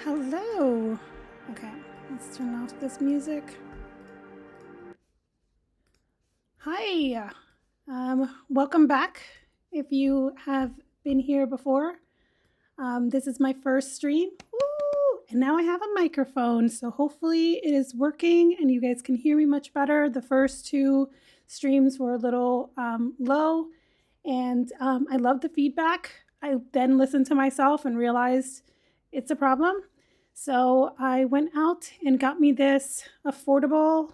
Hello. Okay, let's turn off this music. Hi. Welcome back. If you have been here before, this is my first stream. Woo! And now I have a microphone, so hopefully it is working and you guys can hear me much better. The first two streams were a little low, and I love the feedback. I then listened to myself and realized it's a problem. So I went out and got me this affordable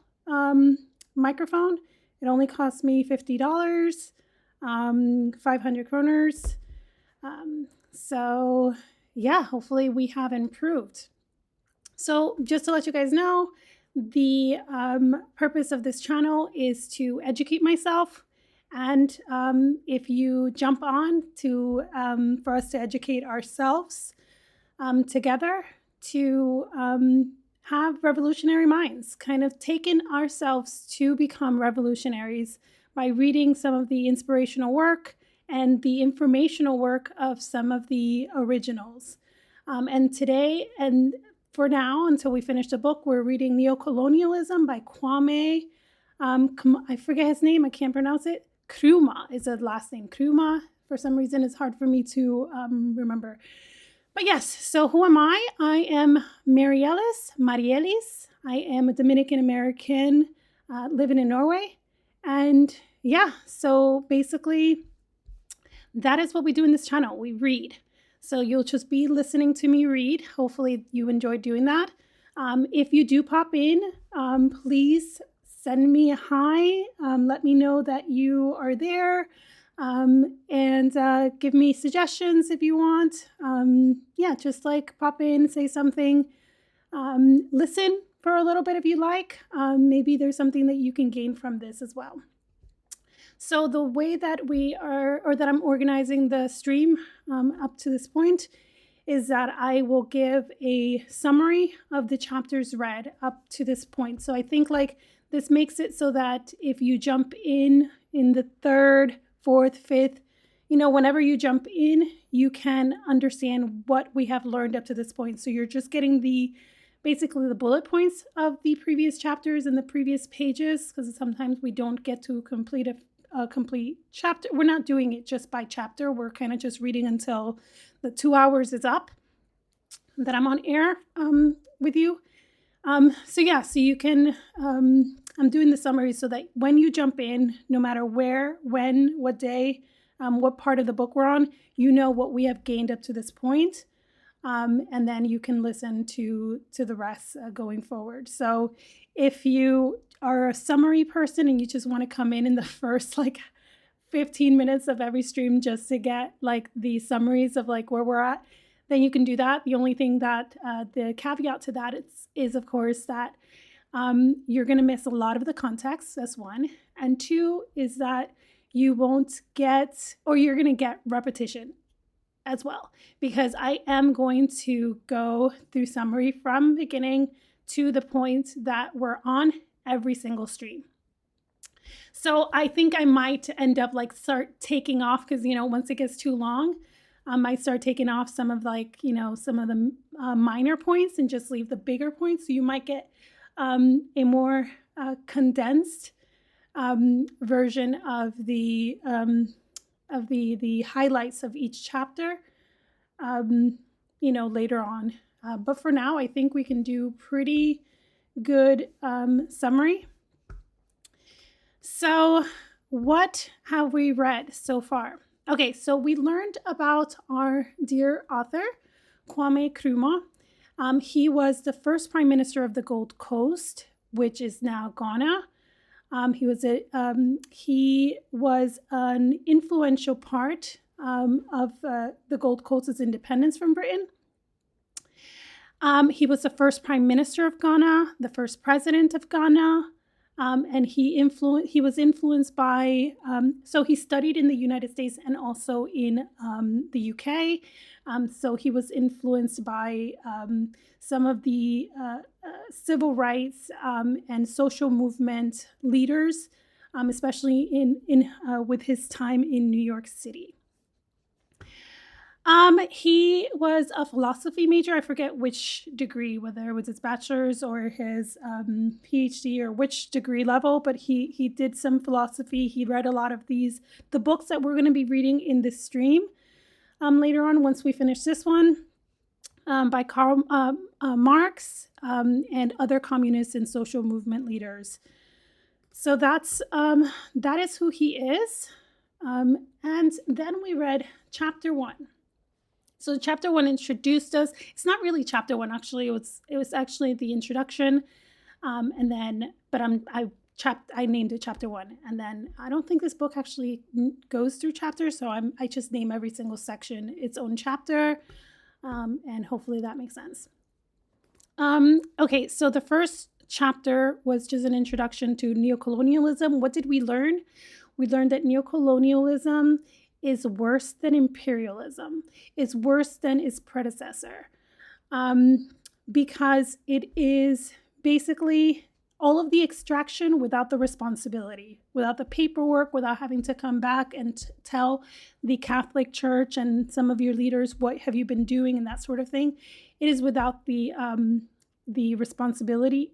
microphone. It only cost me $50, 500 kroners. So yeah, hopefully we have improved. So just to let you guys know, the purpose of this channel is to educate myself. And if you jump on to for us to educate ourselves together, to have revolutionary minds, kind of taken ourselves to become revolutionaries by reading some of the inspirational work and the informational work of some of the originals. And today, and for now, until we finish the book, we're reading Neocolonialism by Kwame. I forget his name, I can't pronounce it. Nkrumah is the last name. Nkrumah, for some reason, it's hard for me to remember. But yes, so who am I? I am Marielis. I am a Dominican American living in Norway. And yeah, so basically that is what we do in this channel. We read. So you'll just be listening to me read. Hopefully you enjoy doing that. If you do pop in, please send me a hi. Let me know that you are there. And give me suggestions if you want. Yeah, just like pop in, say something. Listen for a little bit if you like. Maybe there's something that you can gain from this as well. So the way that we are, or that I'm organizing the stream up to this point, is that I will give a summary of the chapters read up to this point. So I think like this makes it so that if you jump in the third, fourth, fifth, whenever you jump in, you can understand what we have learned up to this point. So you're just getting basically the bullet points of the previous chapters and the previous pages, because sometimes we don't get to complete a complete chapter. We're not doing it just by chapter. We're kind of just reading until the 2 hours is up that I'm on air with you. So you can, I'm doing the summary so that when you jump in, no matter where, when, what day, what part of the book we're on, you know what we have gained up to this point. And then you can listen to the rest going forward. So if you are a summary person and you just want to come in the first 15 minutes of every stream just to get the summaries of where we're at, then you can do that. The only thing that the caveat to that is of course that you're going to miss a lot of the context. That's one. And two is that you won't get, or you're going to get repetition as well, because I am going to go through summary from beginning to the point that we're on every single stream. So I think I might end up start taking off, because once it gets too long, I might start taking off some of some of the minor points and just leave the bigger points. So you might get a more condensed version of the highlights of each chapter, later on. But for now, I think we can do pretty good summary. So what have we read so far? Okay, so we learned about our dear author, Kwame Nkrumah. He was the first prime minister of the Gold Coast, which is now Ghana. He was an influential part of the Gold Coast's independence from Britain. He was the first prime minister of Ghana, the first president of Ghana, and he was influenced by, so he studied in the United States and also in the UK. So he was influenced by some of the civil rights and social movement leaders, especially with his time in New York City. He was a philosophy major. I forget which degree, whether it was his bachelor's or his PhD or which degree level, but he did some philosophy. He read a lot of the books that we're going to be reading in this stream later on once we finish this one by Karl Marx and other communist and social movement leaders. So that is who he is. And then we read chapter 1. So chapter 1 introduced us. It's not really chapter 1, actually. It was actually the introduction, and then I named it chapter 1, and then I don't think this book actually goes through chapters, so I just name every single section its own chapter, and hopefully that makes sense. Okay, so the first chapter was just an introduction to neocolonialism. What did we learn? We learned that neocolonialism is worse than imperialism. It's worse than its predecessor, because it is basically all of the extraction without the responsibility, without the paperwork, without having to come back and tell the Catholic Church and some of your leaders what have you been doing and that sort of thing. It is without the responsibility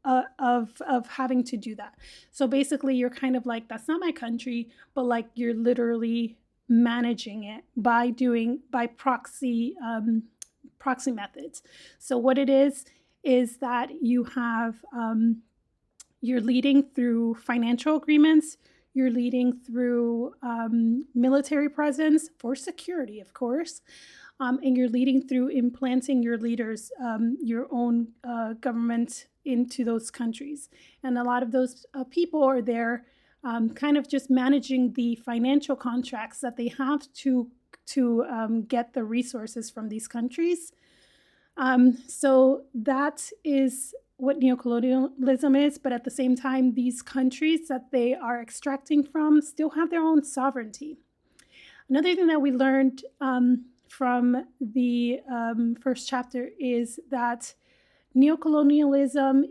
of having to do that. So basically you're kind of like, that's not my country, but like you're literally managing it by proxy methods. So what it is that you have, you're leading through financial agreements, you're leading through military presence for security, of course, and you're leading through implanting your leaders, your own government into those countries. And a lot of those people are there kind of just managing the financial contracts that they have to get the resources from these countries. So that is what neocolonialism is, but at the same time, these countries that they are extracting from still have their own sovereignty. Another thing that we learned from the first chapter is that neocolonialism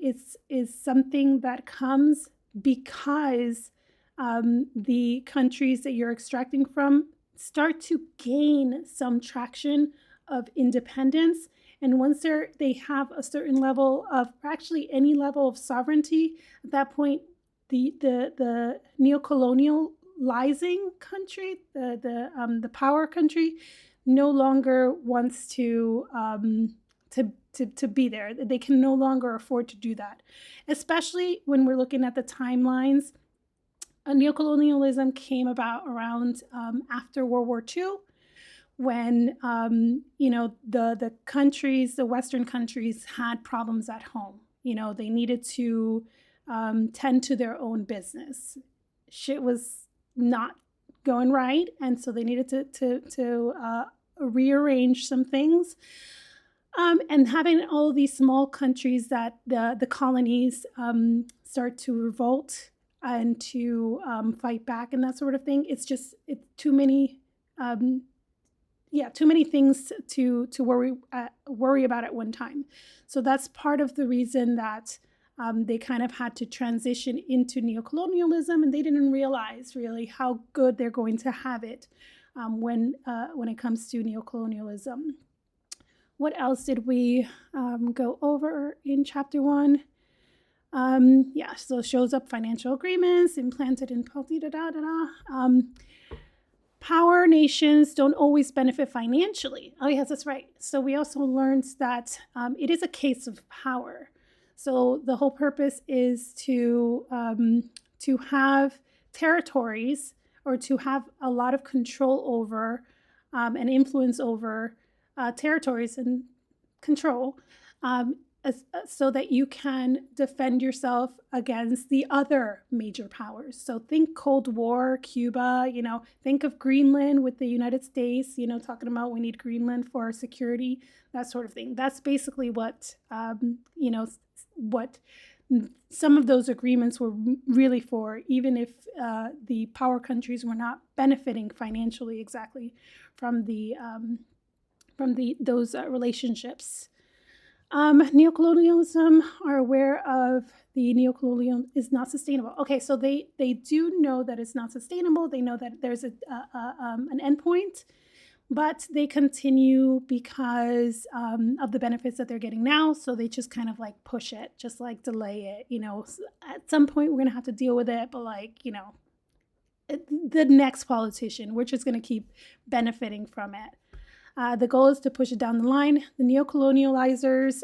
is something that comes because the countries that you're extracting from start to gain some traction of independence. And once they have a certain level of, actually any level of sovereignty, at that point, the neocolonializing country, the power country, no longer wants to be there. They can no longer afford to do that, especially when we're looking at the timelines. Neocolonialism came about around after World War II, when the countries, the Western countries, had problems at home. They needed to tend to their own business. Shit was not going right, and so they needed to rearrange some things. And having all these small countries that the colonies start to revolt and to fight back and that sort of thing. It's too many. Too many things to worry about at one time. So that's part of the reason that they kind of had to transition into neocolonialism, and they didn't realize really how good they're going to have it when it comes to neocolonialism. What else did we go over in chapter 1? So it shows up financial agreements implanted in power nations don't always benefit financially. Oh, yes, that's right. So we also learned that it is a case of power. So the whole purpose is to have territories, or to have a lot of control over and influence over territories and control, so that you can defend yourself against the other major powers. So think Cold War, Cuba, think of Greenland with the United States, talking about we need Greenland for our security, that sort of thing. That's basically what, what some of those agreements were really for, even if the power countries were not benefiting financially exactly from those relationships. Neocolonialism are aware of the neocolonial is not sustainable. Okay, so they do know that it's not sustainable. They know that there's an endpoint, but they continue because of the benefits that they're getting now. So they just kind of like push it, just like delay it. At some point we're going to have to deal with it, but the next politician, we're just going to keep benefiting from it. The goal is to push it down the line. The neocolonializers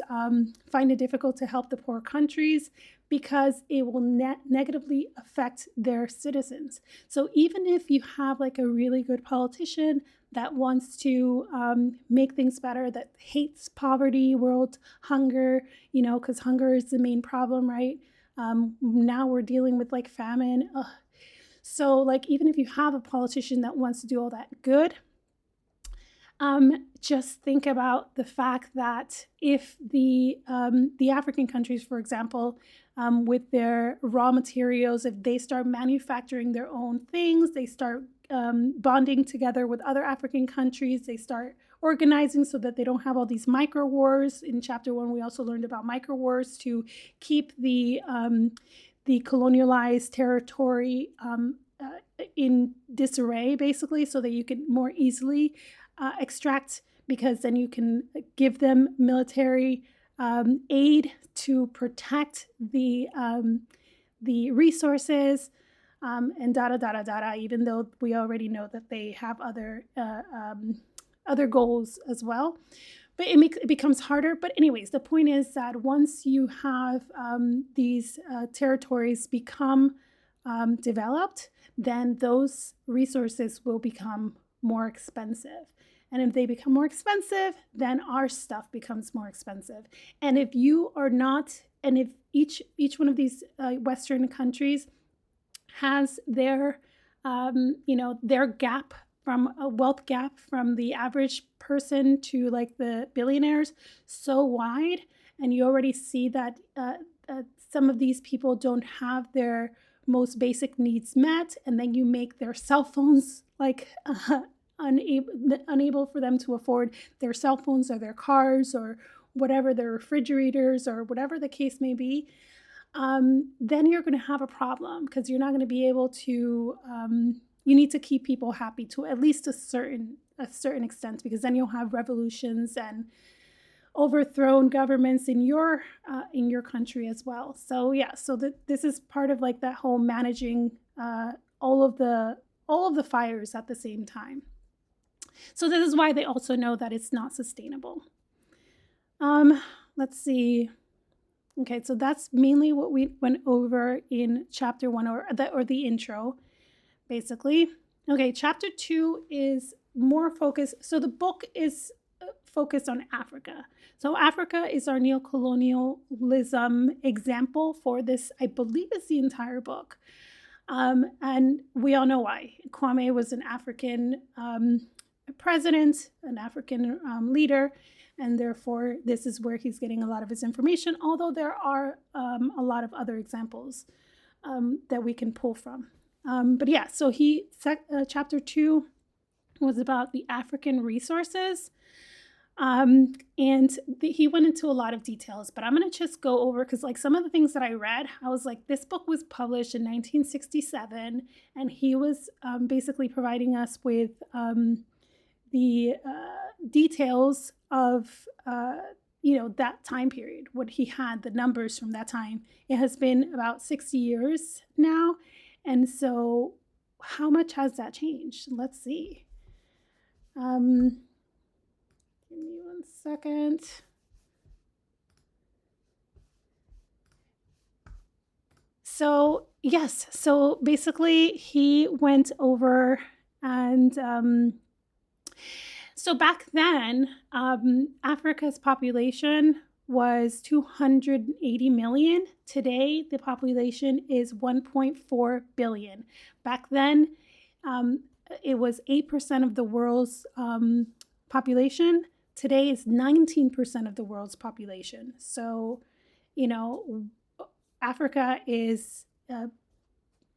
find it difficult to help the poor countries because it will negatively affect their citizens. So even if you have like a really good politician that wants to make things better, that hates poverty, world hunger, because hunger is the main problem, right? Now we're dealing with like famine. Ugh. So like even if you have a politician that wants to do all that good, just think about the fact that if the African countries, for example, with their raw materials, if they start manufacturing their own things, they start bonding together with other African countries, they start organizing so that they don't have all these micro wars. In chapter 1, we also learned about micro wars to keep the colonialized territory in disarray, basically, so that you can more easily extract, because then you can give them military aid to protect the resources, and even though we already know that they have other goals as well. But it becomes harder. But anyways, the point is that once you have these territories become developed, then those resources will become more expensive. And if they become more expensive, then our stuff becomes more expensive. And if you are not, and if each one of these Western countries has their, their gap, from a wealth gap from the average person to like the billionaires so wide, and you already see that some of these people don't have their most basic needs met, and then you make their cell phones like unable for them to afford their cell phones or their cars or whatever, their refrigerators or whatever the case may be, then you're going to have a problem, because you're not going to be able to, you need to keep people happy to at least a certain extent, because then you'll have revolutions and overthrown governments in your country as well. So yeah, so this is part of like that whole managing all of the fires at the same time. So this is why they also know that it's not sustainable. Let's see. Okay, so that's mainly what we went over in chapter 1, or the intro, basically. Okay, chapter 2 is more focused. So the book is focused on Africa. So Africa is our neocolonialism example for this, I believe it's the entire book. And we all know why. Kwame was an African president, an African leader, and therefore this is where he's getting a lot of his information, although there are a lot of other examples that we can pull from. But yeah, so chapter 2 was about the African resources, and he went into a lot of details, but I'm going to just go over, because like some of the things that I read, I was like, this book was published in 1967, and he was basically providing us with the details of that time period, what he had, the numbers from that time. It has been about 60 years now, and so how much has that changed? Let's see. Give me 1 second. So yes, so basically he went over, and so back then, Africa's population was 280 million. Today, the population is 1.4 billion. Back then, it was 8% of the world's population. Today is 19% of the world's population. So, Africa is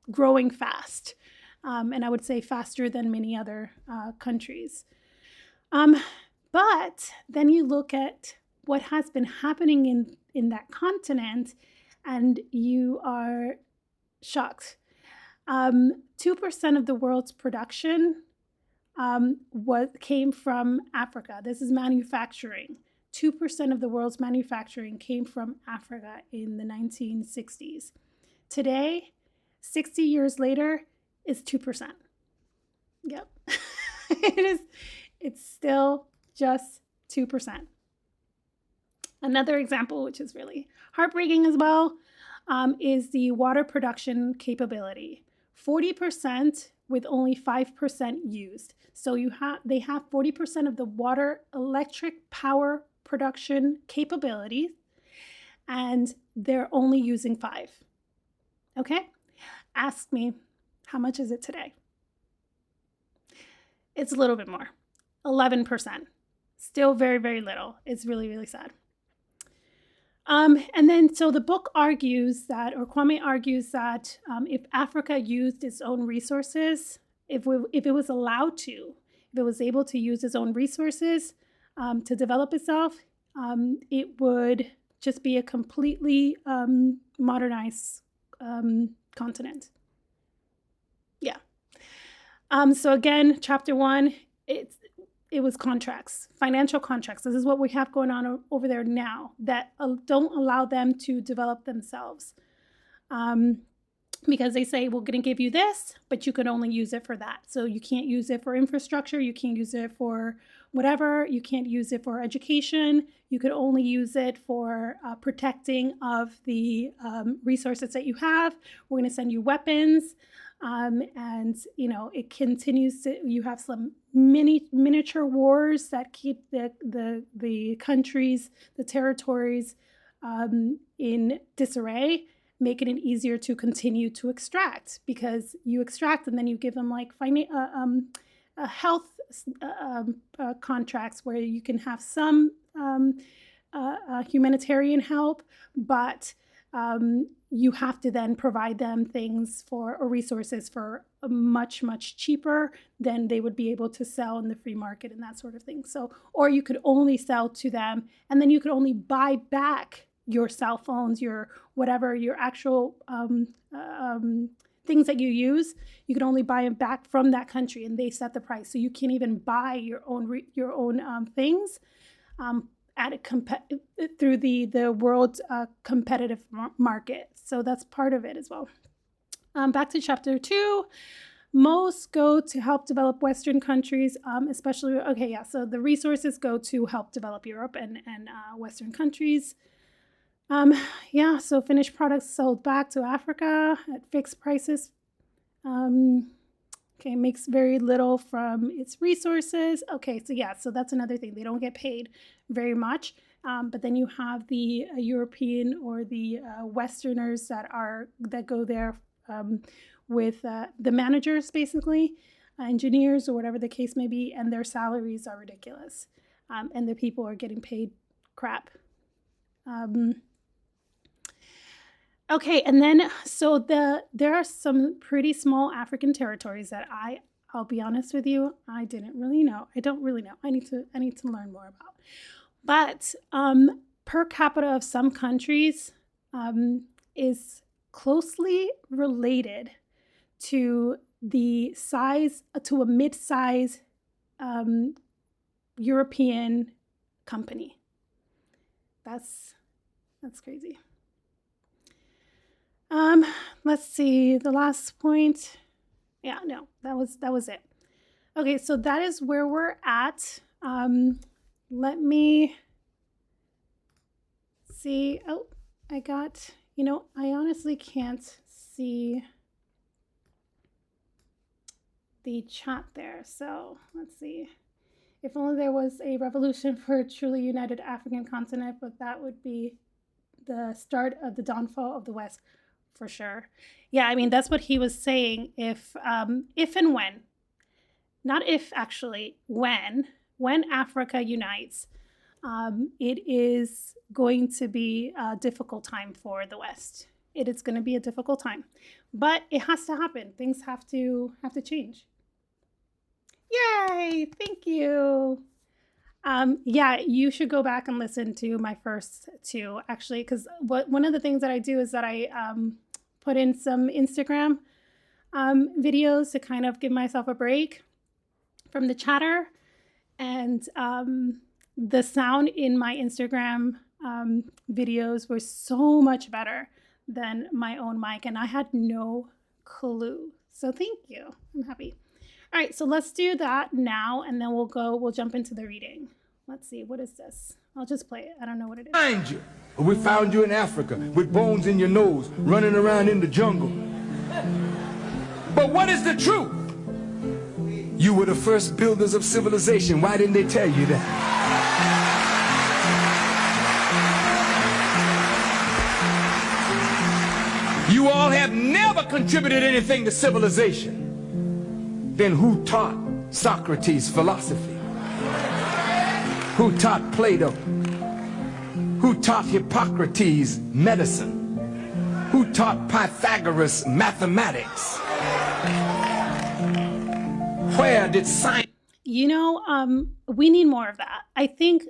growing fast, and I would say faster than many other countries. But then you look at what has been happening in that continent, and you are shocked. 2% of the world's production what came from Africa. This is manufacturing. 2% of the world's manufacturing came from Africa in the 1960s. Today, 60 years later, is 2%. Yep. It's still just 2%. Another example, which is really heartbreaking as well, is the water production capability. 40% with only 5% used. So they have 40% of the water electric power production capability, and they're only using 5. Okay? Ask me, how much is it today? It's a little bit more, 11%. Still very, very little. It's really, really sad. And then, so the book argues that, or Kwame argues that if Africa used its own resources, if it was allowed to, if it was able to use its own resources to develop itself, it would just be a completely modernized continent. Yeah. So again, chapter 1, it was contracts, financial contracts. This is what we have going on over there now that don't allow them to develop themselves. Because they say, we're going to give you this, but you can only use it for that. So you can't use it for infrastructure. You can't use it for whatever. You can't use it for education. You could only use it for protecting of the resources that you have. We're going to send you weapons. And, it continues to, you have some miniature wars that keep the countries, the territories in disarray, making it easier to continue to extract, because you extract and then you give them like health contracts where you can have some humanitarian help, but you have to then provide them things or resources for much, much cheaper than they would be able to sell in the free market and that sort of thing. So, or you could only sell to them, and then you could only buy back your cell phones, your whatever, your actual things that you use. You could only buy them back from that country, and they set the price. So you can't even buy your own things through the world's competitive market. So that's part of it as well. Back to chapter 2, most go to help develop Western countries, especially, so the resources go to help develop Europe and Western countries. So finished products sold back to Africa at fixed prices. Makes very little from its resources. So that's another thing. They don't get paid very much. But then you have the European or the Westerners that go there with the managers, basically, engineers or whatever the case may be, and their salaries are ridiculous. And the people are getting paid crap. And then so there are some pretty small African territories that I'll be honest with you, I didn't really know. I don't really know. I need to learn more about. But per capita of some countries is closely related to the size, to a mid-size European company. That's crazy. Let's see, the last point. Yeah, no, that was it. Okay, so that is where we're at. Let me see. Oh, I honestly can't see the chat there. So let's see. If only there was a revolution for a truly united African continent, but that would be the start of the downfall of the West. For sure. Yeah, that's what he was saying. If and when, not if actually, when Africa unites, it is going to be a difficult time for the West. It is going to be a difficult time, but it has to happen. Things have to change. Yay! Thank you. You should go back and listen to my first 2, actually, because one of the things that I do is that I put in some Instagram videos to kind of give myself a break. from the chatter, and the sound in my Instagram videos were so much better than my own mic, and I had no clue. So thank you. I'm happy. All right, so let's do that now, and then we'll jump into the reading. Let's see, what is this? I'll just play it. I don't know what it is. Find you. We found you in Africa with bones in your nose, running around in the jungle. But what is the truth? You were the first builders of civilization. Why didn't they tell you that? You all have never contributed anything to civilization. Then who taught Socrates philosophy? Who taught Plato? Who taught Hippocrates medicine? Who taught Pythagoras mathematics? Where did science? You know, we need more of that. I think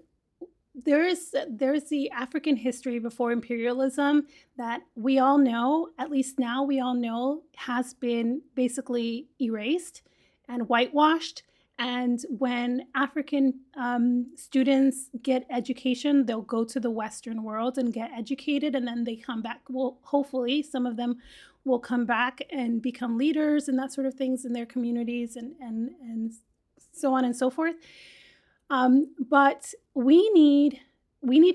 there's the African history before imperialism that we all know, at least now we all know, has been basically erased and whitewashed. And when African students get education, they'll go to the Western world and get educated, and then they come back. Well, hopefully some of them will come back and become leaders and that sort of things in their communities and so on and so forth. But we need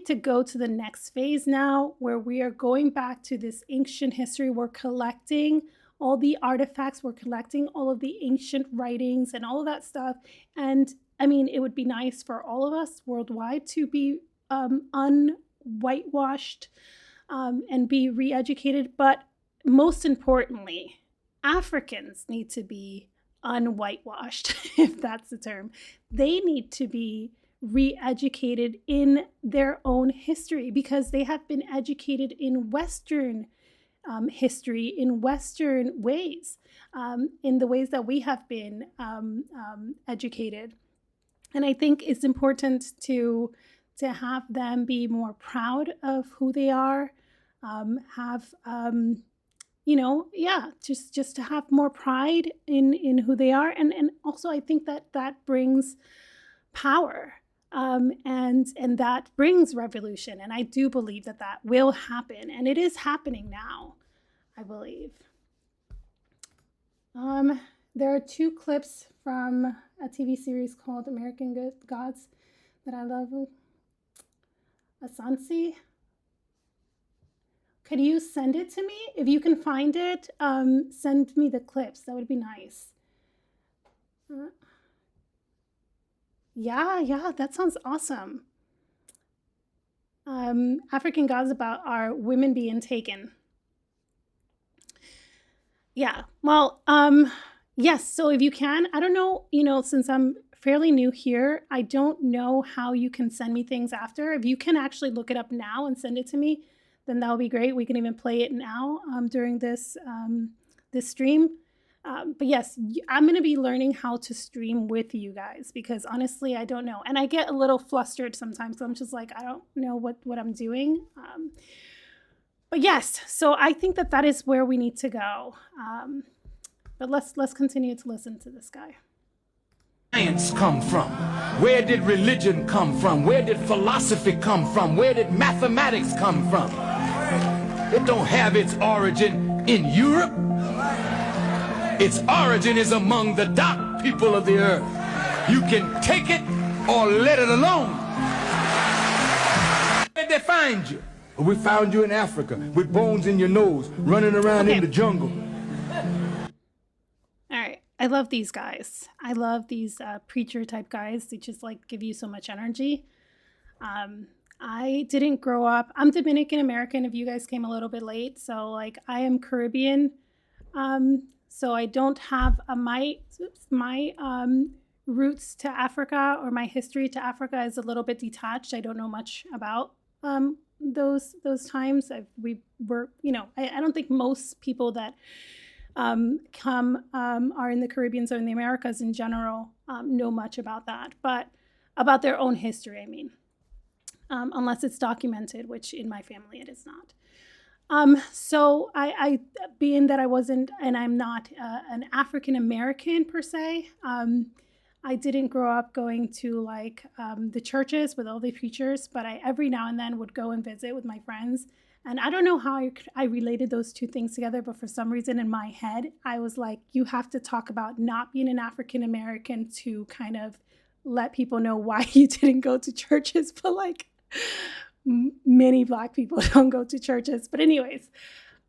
to go to the next phase now, where we are going back to this ancient history. We're collecting all the artifacts, we're collecting all of the ancient writings and all of that stuff. And I mean, it would be nice for all of us worldwide to be unwhitewashed and be re-educated. But most importantly, Africans need to be unwhitewashed, if that's the term. They need to be re-educated in their own history, because they have been educated in Western history, in Western ways, in the ways that we have been educated. And I think it's important to have them be more proud of who they are, just to have more pride in who they are. And also I think that brings power. And that brings revolution. And I do believe that will happen. And it is happening now, I believe. There are 2 clips from a TV series called American Gods that I love. Asansi. Could you send it to me? If you can find it, send me the clips. That would be nice. Yeah, that sounds awesome. African Gods about our women being taken. Yeah, well, yes, so if you can, I don't know, since I'm fairly new here, I don't know how you can send me things after. If you can actually look it up now and send it to me, then that would be great. We can even play it now during this stream. But yes, I'm going to be learning how to stream with you guys, because honestly, I don't know. And I get a little flustered sometimes. So I'm just like, I don't know what I'm doing. But yes, so I think that is where we need to go. But let's continue to listen to this guy. Science come from? Where did religion come from? Where did philosophy come from? Where did mathematics come from? It don't have its origin in Europe. Its origin is among the dark people of the earth. You can take it or let it alone. Where did they find you? We found you in Africa with bones in your nose, running around in the jungle. All right. I love these guys. I love these preacher type guys. They just like give you so much energy. I didn't grow up. I'm Dominican American, if you guys came a little bit late. So like I am Caribbean. So I don't have my roots to Africa, or my history to Africa is a little bit detached. I don't know much about those times. I don't think most people that are in the Caribbean or in the Americas in general know much about that, but about their own history, I mean, unless it's documented, which in my family it is not. So I being that I wasn't, and I'm not an African American per se, I didn't grow up going to like the churches with all the preachers, but I every now and then would go and visit with my friends. And I don't know how I related those two things together, but for some reason in my head, I was like, you have to talk about not being an African American to kind of let people know why you didn't go to churches. But like many Black people don't go to churches. But anyways,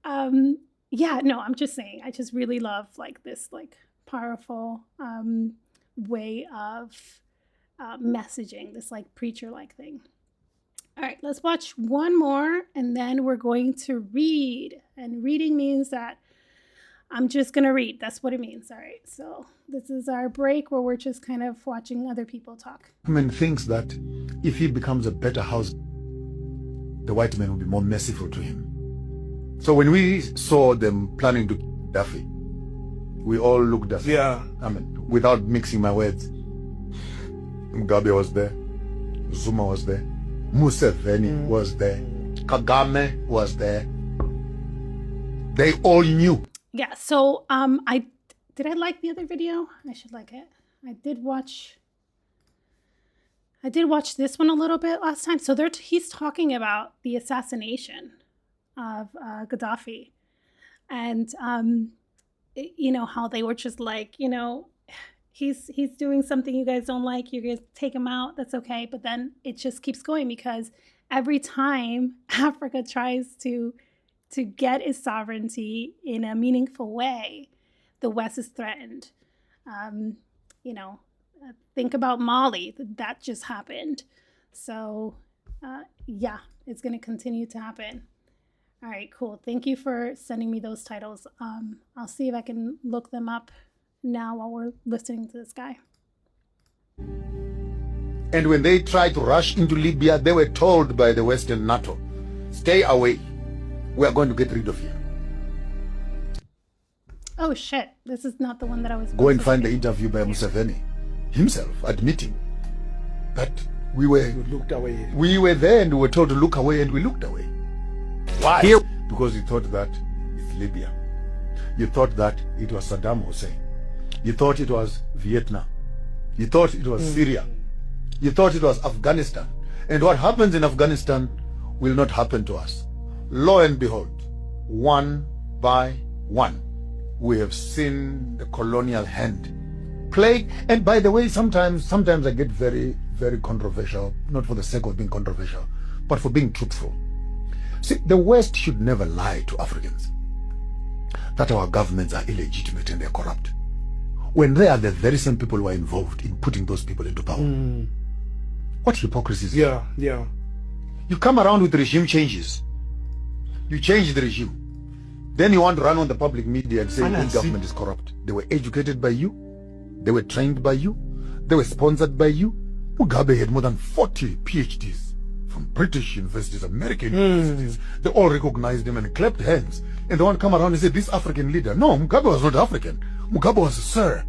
yeah, no, I'm just saying, I just really love like this like powerful way of messaging, this like preacher-like thing. All right, let's watch one more and then we're going to read. And reading means that I'm just going to read. That's what it means. All right, so this is our break where we're just kind of watching other people talk. Kwame thinks that if he becomes a better house, the white man will be more merciful to him. So when we saw them planning to kill Daffy, we all looked at him. Yeah. I mean, without mixing my words. Mugabe was there. Zuma was there. Museveni was there. Kagame was there. They all knew. Yeah, so I like the other video? I should like it. I did watch this one a little bit last time. So he's talking about the assassination of Gaddafi. And you know, how they were just like, you know, he's doing something you guys don't like, you're gonna take him out, that's okay. But then it just keeps going because every time Africa tries to get its sovereignty in a meaningful way, the West is threatened. You know, think about Mali, that just happened. So yeah, it's gonna continue to happen. All right, cool. Thank you for sending me those titles. I'll see if I can look them up now while we're listening to this guy. And when they tried to rush into Libya, they were told by the Western NATO, stay away. We are going to get rid of you. Oh shit, this is not the one that I was Go and find to the interview by Museveni himself admitting that we were there and we were told to look away and we looked away. Why? Because you thought that it's Libya. You thought that it was Saddam Hussein. You thought it was Vietnam. You thought it was Syria. You thought it was Afghanistan. And what happens in Afghanistan will not happen to us. Lo and behold, one by one, we have seen the colonial hand play. And by the way, sometimes I get very, very controversial, not for the sake of being controversial, but for being truthful. See, the West should never lie to Africans that our governments are illegitimate and they're corrupt, when they are the very same people who are involved in putting those people into power. What hypocrisy is that? Yeah. You come around with regime changes. You change the regime. Then you want to run on the public media and say the government is corrupt. They were educated by you. They were trained by you. They were sponsored by you. Mugabe had more than 40 PhDs from British universities, American universities. They all recognized him and clapped hands. And they want to come around and say, this African leader. No, Mugabe was not African. Mugabe was Sir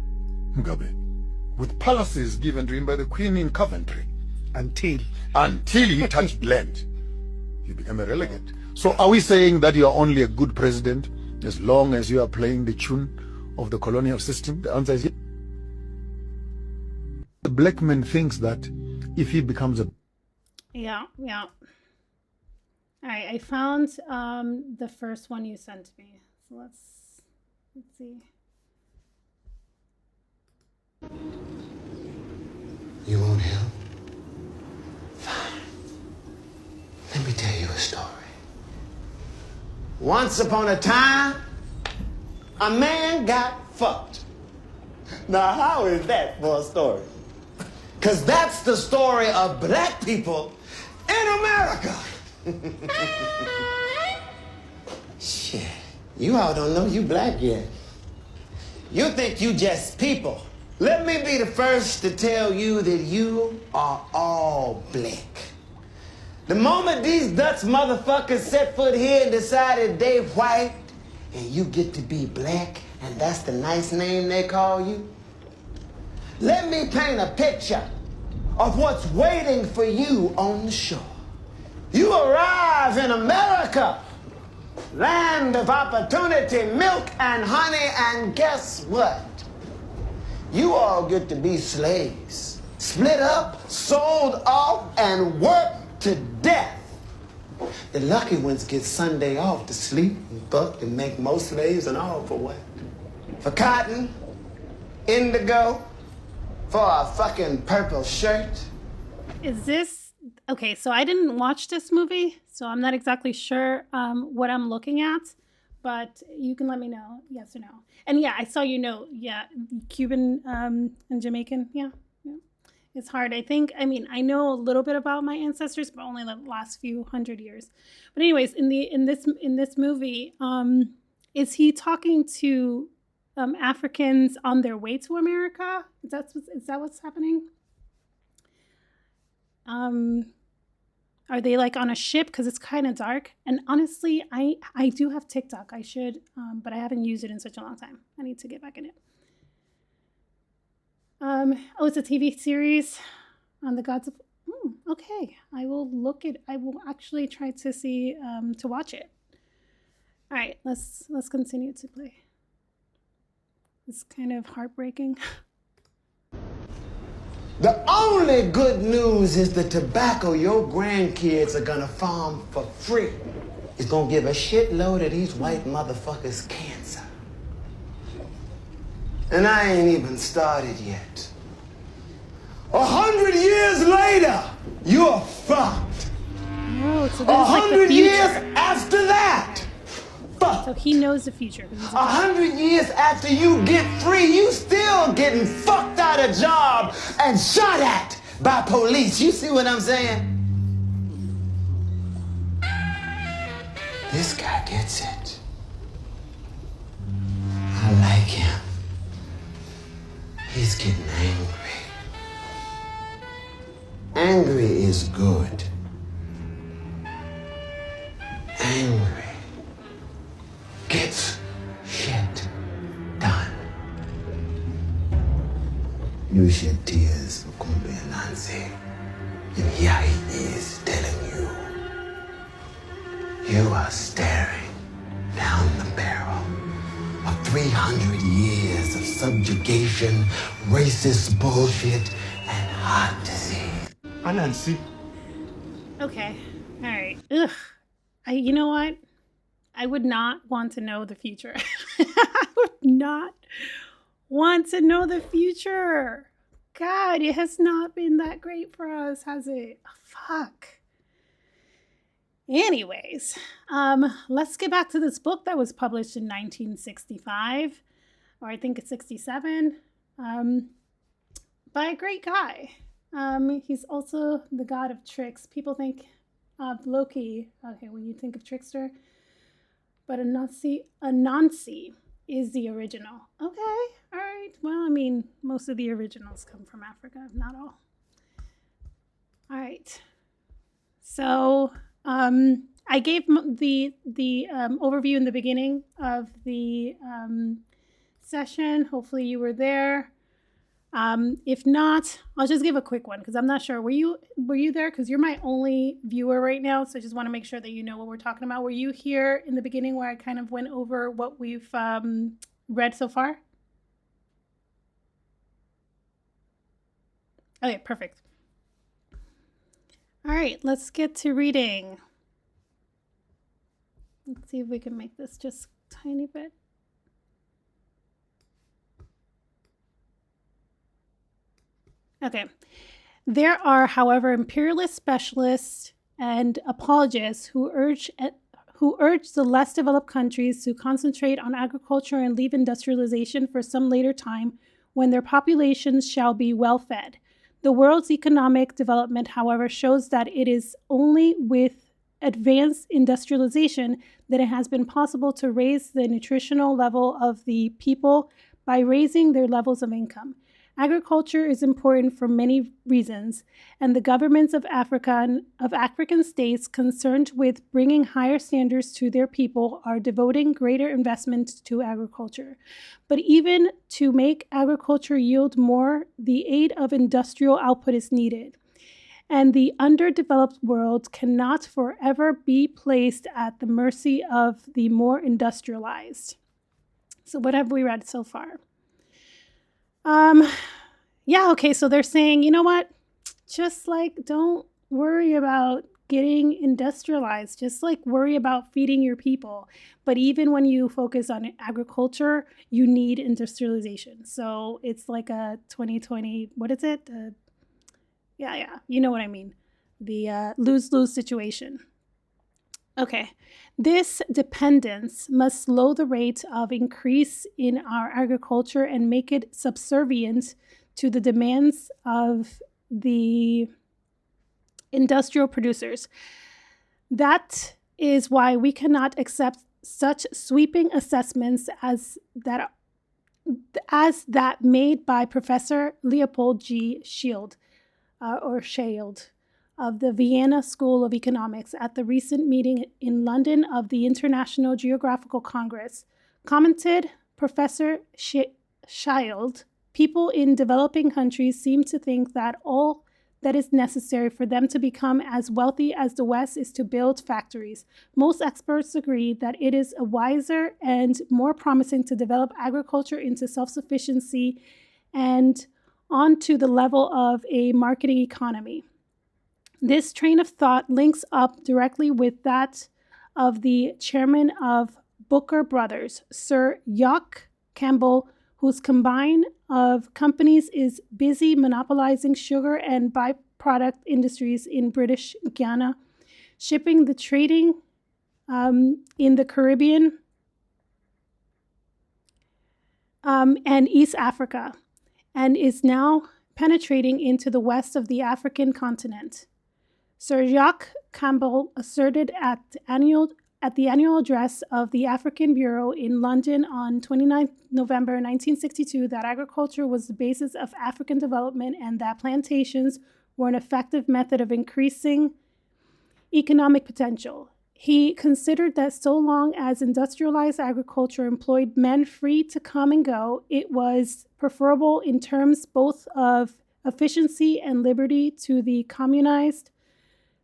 Mugabe, with palaces given to him by the Queen in Coventry. Until he touched land, he became a relegate. So are we saying that you are only a good president as long as you are playing the tune of the colonial system? The answer is yes. The black man thinks that if he becomes a... Yeah. All right, I found the first one you sent me. So let's see. You want help? Fine. Let me tell you a story. Once upon a time, a man got fucked. Now, how is that for a story? Because that's the story of black people in America. Shit, you all don't know you black yet. You think you just people. Let me be the first to tell you that you are all black. The moment these Dutch motherfuckers set foot here and decided they white, and you get to be black, and that's the nice name they call you, let me paint a picture of what's waiting for you on the shore. You arrive in America, land of opportunity, milk and honey, and guess what? You all get to be slaves. Split up, sold off, and worked to death. The lucky ones get Sunday off to sleep and fuck and make more slaves and all for what? For cotton, indigo, for a fucking purple shirt. Is this okay? So I didn't watch this movie, so I'm not exactly sure what I'm looking at, but you can let me know, yes or no. And yeah, I saw Cuban and Jamaican, yeah. It's hard. I mean, I know a little bit about my ancestors, but only the last few hundred years. But anyways, in this movie, is he talking to Africans on their way to America? Is that what's happening? Are they like on a ship? Because it's kind of dark. And honestly, I do have TikTok. I should, but I haven't used it in such a long time. I need to get back in it. It's a TV series on the gods of. Okay, I will actually try to see to watch it. All right, let's continue to play. It's kind of heartbreaking. The only good news is the tobacco your grandkids are gonna farm for free is gonna give a shitload of these white motherfuckers cancer. And I ain't even started yet. 100 years later, you're fucked. Oh, so this is 100 like the years future. after that, fuck. So he knows the future. 100 years after you get free, you still getting fucked out of job and shot at by police. You see what I'm saying? This guy gets it. I like him. He's getting angry. Angry is good. Angry gets shit done. You shed tears for Kwame and Nancy, and here he is telling you, you are staring down the barrel of 300 years of subjugation, racist bullshit, and heart disease. Nancy. Okay, all right. Ugh. You know what? I would not want to know the future. I would not want to know the future. God, it has not been that great for us, has it? Fuck. Anyways, let's get back to this book that was published in 1965, or I think it's 67, by a great guy. He's also the god of tricks. People think of Loki, okay, when you think of trickster, but Anansi is the original. Okay, all right. Well, I mean, most of the originals come from Africa, not all. All right. So I gave the overview in the beginning of the session. Hopefully you were there. If not, I'll just give a quick one because I'm not sure. Were you there? Because you're my only viewer right now, so I just want to make sure that you know what we're talking about. Were you here in the beginning where I kind of went over what we've read so far? Okay, perfect. All right, let's get to reading. Let's see if we can make this just a tiny bit. Okay. There are, however, imperialist specialists and apologists who urge the less developed countries to concentrate on agriculture and leave industrialization for some later time when their populations shall be well fed. The world's economic development, however, shows that it is only with advanced industrialization that it has been possible to raise the nutritional level of the people by raising their levels of income. Agriculture is important for many reasons, and the governments of African states concerned with bringing higher standards to their people are devoting greater investment to agriculture. But even to make agriculture yield more, the aid of industrial output is needed, and the underdeveloped world cannot forever be placed at the mercy of the more industrialized. So what have we read so far? Um, yeah, okay, so they're saying, you know what? Just like don't worry about getting industrialized, just like worry about feeding your people. But even when you focus on agriculture, you need industrialization. So it's like a 2020, what is it? Yeah, you know what I mean. The lose-lose situation. Okay. This dependence must slow the rate of increase in our agriculture and make it subservient to the demands of the industrial producers. That is why we cannot accept such sweeping assessments as that made by Professor Leopold G. Schild of the Vienna School of Economics at the recent meeting in London of the International Geographical Congress. Commented Professor Schild, people in developing countries seem to think that all that is necessary for them to become as wealthy as the West is to build factories. Most experts agree that it is wiser and more promising to develop agriculture into self-sufficiency and onto the level of a marketing economy. This train of thought links up directly with that of the chairman of Booker Brothers, Sir Yock Campbell, whose combine of companies is busy monopolizing sugar and byproduct industries in British Guiana, shipping the trading in the Caribbean and East Africa, and is now penetrating into the west of the African continent. Sir Jacques Campbell asserted at the annual address of the African Bureau in London on 29 November 1962 that agriculture was the basis of African development and that plantations were an effective method of increasing economic potential. He considered that so long as industrialized agriculture employed men free to come and go, it was preferable in terms both of efficiency and liberty to the communized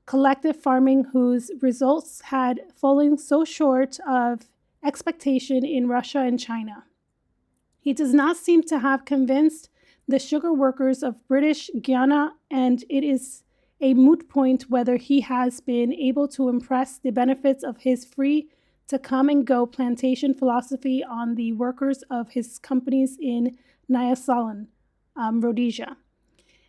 collective farming whose results had fallen so short of expectation in Russia and China. He does not seem to have convinced the sugar workers of British Guiana, and it is a moot point whether he has been able to impress the benefits of his free to come and go plantation philosophy on the workers of his companies in Nyasaland, Rhodesia,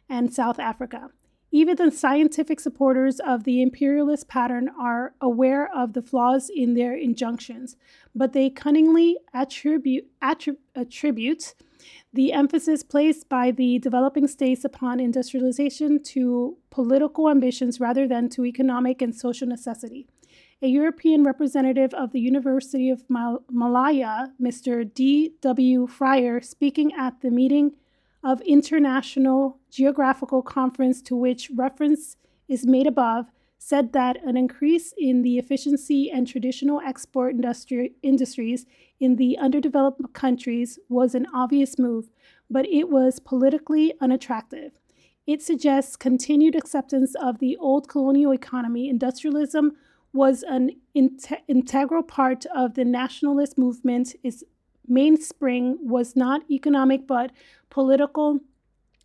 and South Africa. Even the scientific supporters of the imperialist pattern are aware of the flaws in their injunctions, but they cunningly attribute the emphasis placed by the developing states upon industrialization to political ambitions rather than to economic and social necessity. A European representative of the University of Malaya, Mr. D.W. Fryer, speaking at the meeting of International Geographical Conference to which reference is made above, said that an increase in the efficiency and traditional export industries in the underdeveloped countries was an obvious move, but it was politically unattractive. It suggests continued acceptance of the old colonial economy. Industrialism was an integral part of the nationalist movement. Its mainspring was not economic but political,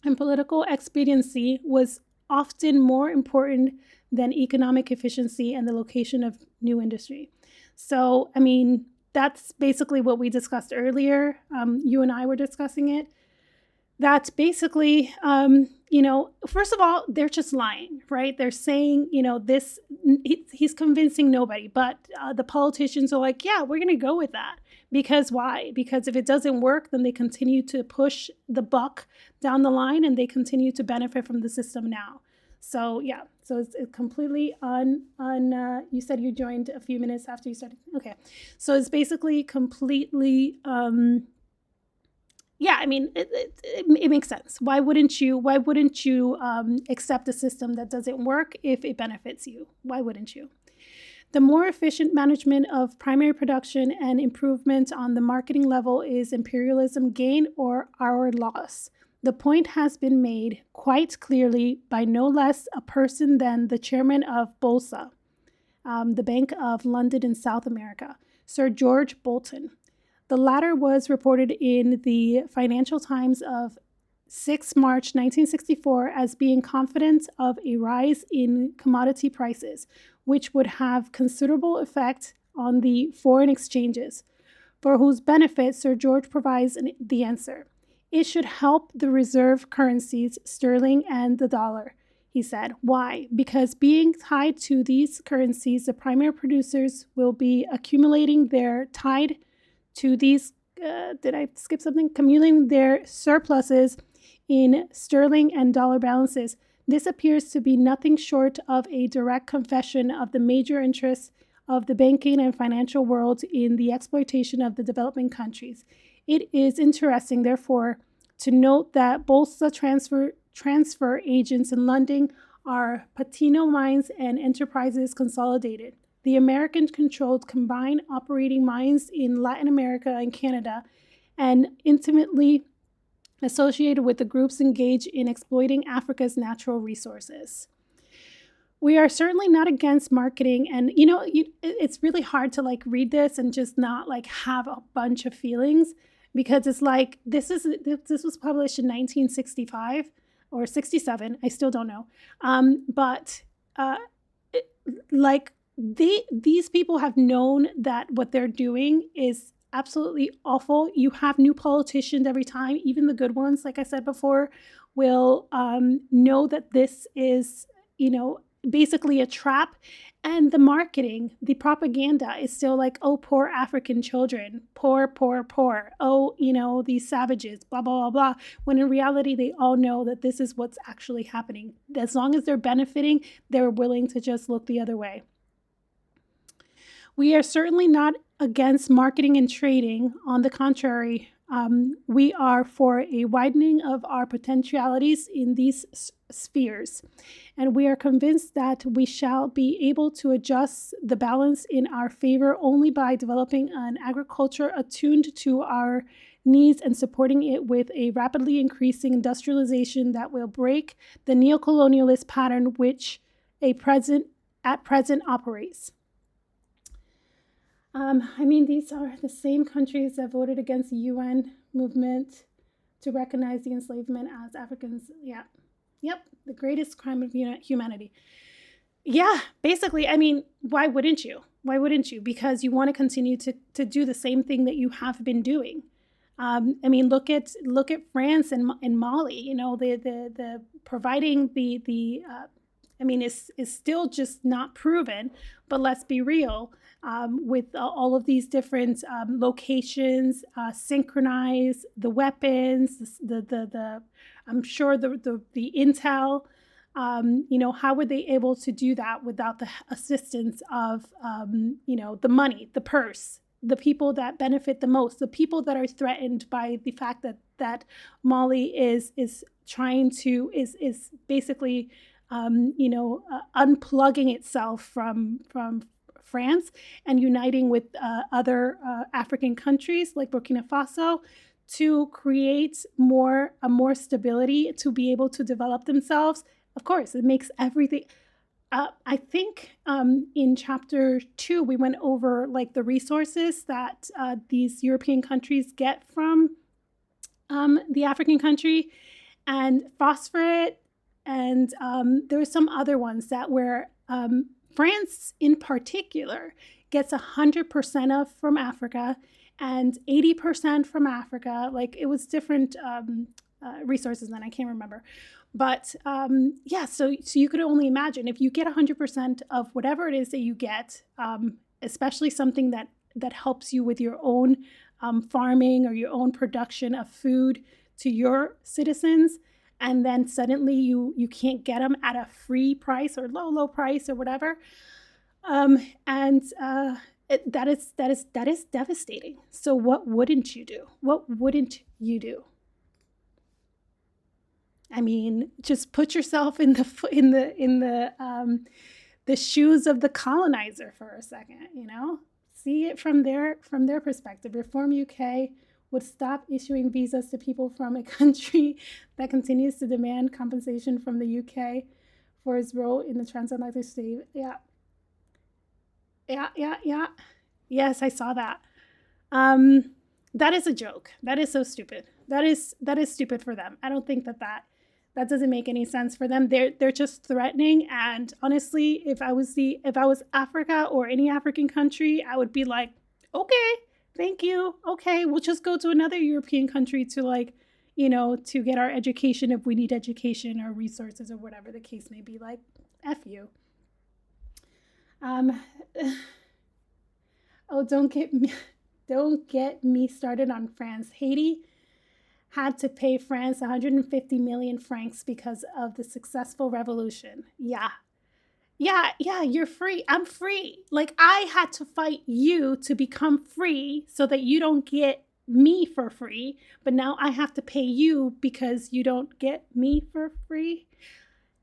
and political expediency was often more important than economic efficiency and the location of new industry. So, I mean, that's basically what we discussed earlier. You and I were discussing it. That's basically, first of all, they're just lying, right? They're saying, he's convincing nobody, but the politicians are like, yeah, we're going to go with that. Because why? Because if it doesn't work, then they continue to push the buck down the line and they continue to benefit from the system now. So, yeah, so it's completely you said you joined a few minutes after you started. Okay. So it's basically completely, it makes sense. Why wouldn't you accept a system that doesn't work if it benefits you? Why wouldn't you? The more efficient management of primary production and improvement on the marketing level is imperialism gain or our loss. The point has been made quite clearly by no less a person than the chairman of BOLSA, the Bank of London in South America, Sir George Bolton. The latter was reported in the Financial Times of 6 March 1964 as being confident of a rise in commodity prices, which would have considerable effect on the foreign exchanges, for whose benefit Sir George provides the answer. It should help the reserve currencies, sterling and the dollar, he said. Why? Because being tied to these currencies, the primary producers will be accumulating their tied to these, did I skip something? Accumulating their surpluses in sterling and dollar balances. This appears to be nothing short of a direct confession of the major interests of the banking and financial world in the exploitation of the developing countries. It is interesting, therefore, to note that both the transfer agents in London are Patino Mines and Enterprises Consolidated, the American-controlled combined operating mines in Latin America and Canada, and intimately associated with the groups engaged in exploiting Africa's natural resources. We are certainly not against marketing, and it's really hard to read this and just not have a bunch of feelings, because it's this was published in 1965 or 67. I still don't know, but these people have known that what they're doing is absolutely awful. You have new politicians every time, even the good ones, like I said before, will know that this is, basically a trap. And the marketing, the propaganda is still oh, poor African children, poor, poor, poor. Oh, these savages, blah, blah, blah, blah. When in reality, they all know that this is what's actually happening. As long as they're benefiting, they're willing to just look the other way. We are certainly not against marketing and trading. On the contrary, we are for a widening of our potentialities in these spheres. And we are convinced that we shall be able to adjust the balance in our favor only by developing an agriculture attuned to our needs and supporting it with a rapidly increasing industrialization that will break the neocolonialist pattern which at present operates. These are the same countries that voted against the UN movement to recognize the enslavement as Africans. Yeah. Yep. The greatest crime of humanity. Yeah. Basically, why wouldn't you? Why wouldn't you? Because you want to continue to do the same thing that you have been doing. Look at France and Mali. The providing is still just not proven. But let's be real. With all of these different locations, synchronize the weapons, the I'm sure the intel. How were they able to do that without the assistance of the money, the purse, the people that benefit the most, the people that are threatened by the fact that Mali is trying to is basically unplugging itself from France and uniting with other African countries like Burkina Faso to create more stability to be able to develop themselves. Of course, it makes everything. I think in chapter 2 we went over the resources that these European countries get from the African country, and phosphorate, and there were some other ones that were. France, in particular, gets 100% of from Africa and 80% from Africa. It was different resources, and I can't remember. But so you could only imagine if you get 100% of whatever it is that you get, especially something that helps you with your own farming or your own production of food to your citizens. And then suddenly you can't get them at a free price or low price or whatever, that is devastating. So what wouldn't you do? What wouldn't you do? Just put yourself in the shoes of the colonizer for a second. See it from their perspective. Reform UK would stop issuing visas to people from a country that continues to demand compensation from the UK for its role in the transatlantic slave. Yeah. Yes, I saw that. that is a joke. That is so stupid. That is stupid for them. I don't think that doesn't make any sense for them. They're just threatening. And honestly, if I was Africa or any African country, I would be like, okay, thank you. Okay, we'll just go to another European country to like, to get our education if we need education or resources or whatever the case may be. Like, F you. Oh, don't get me started on France. Haiti had to pay France 150 million francs because of the successful revolution. Yeah, you're free. I'm free. Like, I had to fight you to become free so that you don't get me for free, but now I have to pay you because you don't get me for free.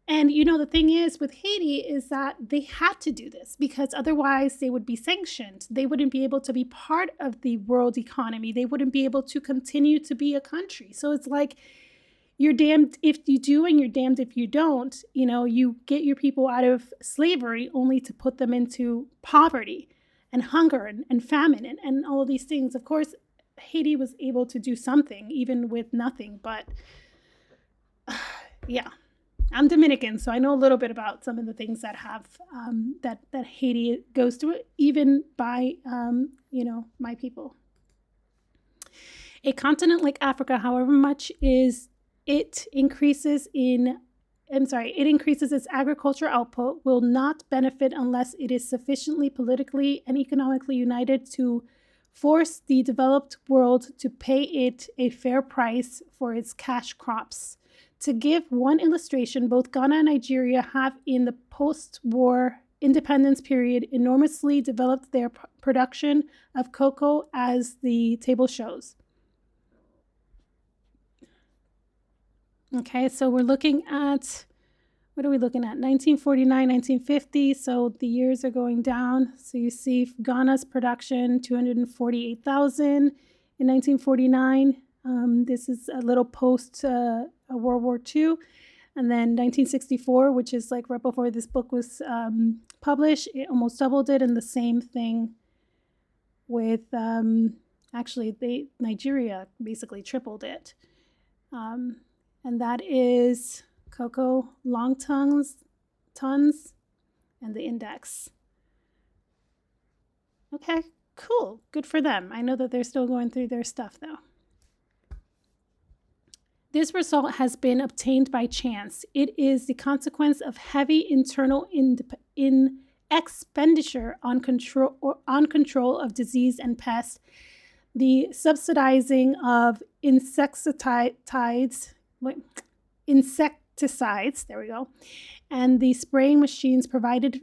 And the thing is with Haiti is that they had to do this because otherwise they would be sanctioned. They wouldn't be able to be part of the world economy. They wouldn't be able to continue to be a country. So it's like, you're damned if you do and you're damned if you don't. You get your people out of slavery only to put them into poverty and hunger and famine and all of these things. Of course, Haiti was able to do something even with nothing, but yeah. I'm Dominican, so I know a little bit about some of the things that have that Haiti goes through, even by my people. A continent like Africa, however much it increases its agriculture output, will not benefit unless it is sufficiently politically and economically united to force the developed world to pay it a fair price for its cash crops. To give one illustration, both Ghana and Nigeria have, in the post-war independence period, enormously developed their production of cocoa, as the table shows. Okay, so we're looking at, what are we looking at? 1949, 1950. So the years are going down. So you see Ghana's production, 248,000 in 1949. This is a little post World War II. And then 1964, which is like right before this book was published, it almost doubled it. And the same thing with, Nigeria basically tripled it. And that is cocoa long tons, and the index. Okay, cool. Good for them. I know that they're still going through their stuff though. This result has been obtained by chance. It is the consequence of heavy internal expenditure on control of disease and pest, the subsidizing of insecticides, there we go, and the spraying machines provided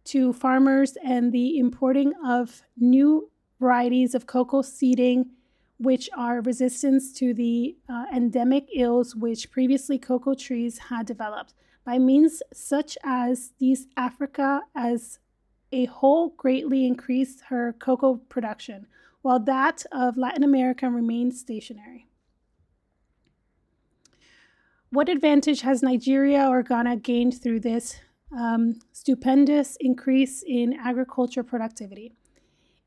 to farmers, and the importing of new varieties of cocoa seeding which are resistant to the endemic ills which previously cocoa trees had developed. By means such as these, Africa as a whole greatly increased her cocoa production, while that of Latin America remained stationary. What advantage has Nigeria or Ghana gained through this stupendous increase in agriculture productivity?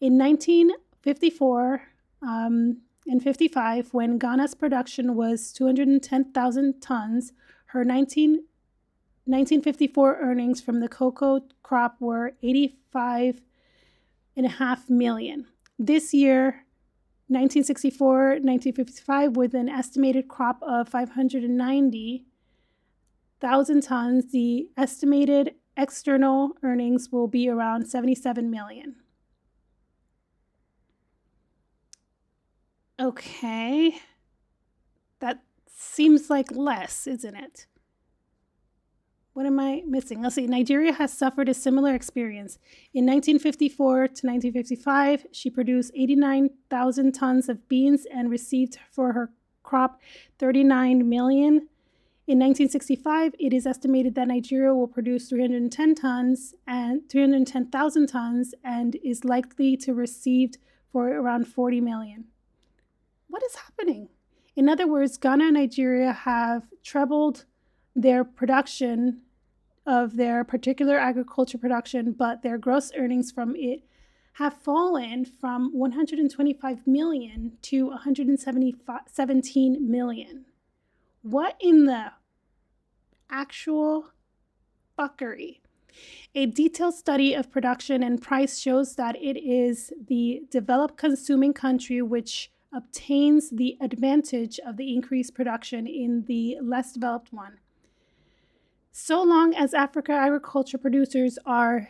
In 1954 and 55, when Ghana's production was 210,000 tons, her 1954 earnings from the cocoa crop were 85.5 million. This year, 1964-1955, with an estimated crop of 590,000 tons, the estimated external earnings will be around 77 million. Okay, that seems like less, isn't it? What am I missing? Let's see. Nigeria has suffered a similar experience. In 1954 to 1955, she produced 89,000 tons of beans and received for her crop 39 million. In 1965, it is estimated that Nigeria will produce 310,000 tons and is likely to receive for around 40 million. What is happening? In other words, Ghana and Nigeria have trebled their production of their particular agriculture production, but their gross earnings from it have fallen from 125 million to 117 million. What in the actual fuckery? A detailed study of production and price shows that it is the developed consuming country which obtains the advantage of the increased production in the less developed one. So long as Africa agriculture producers are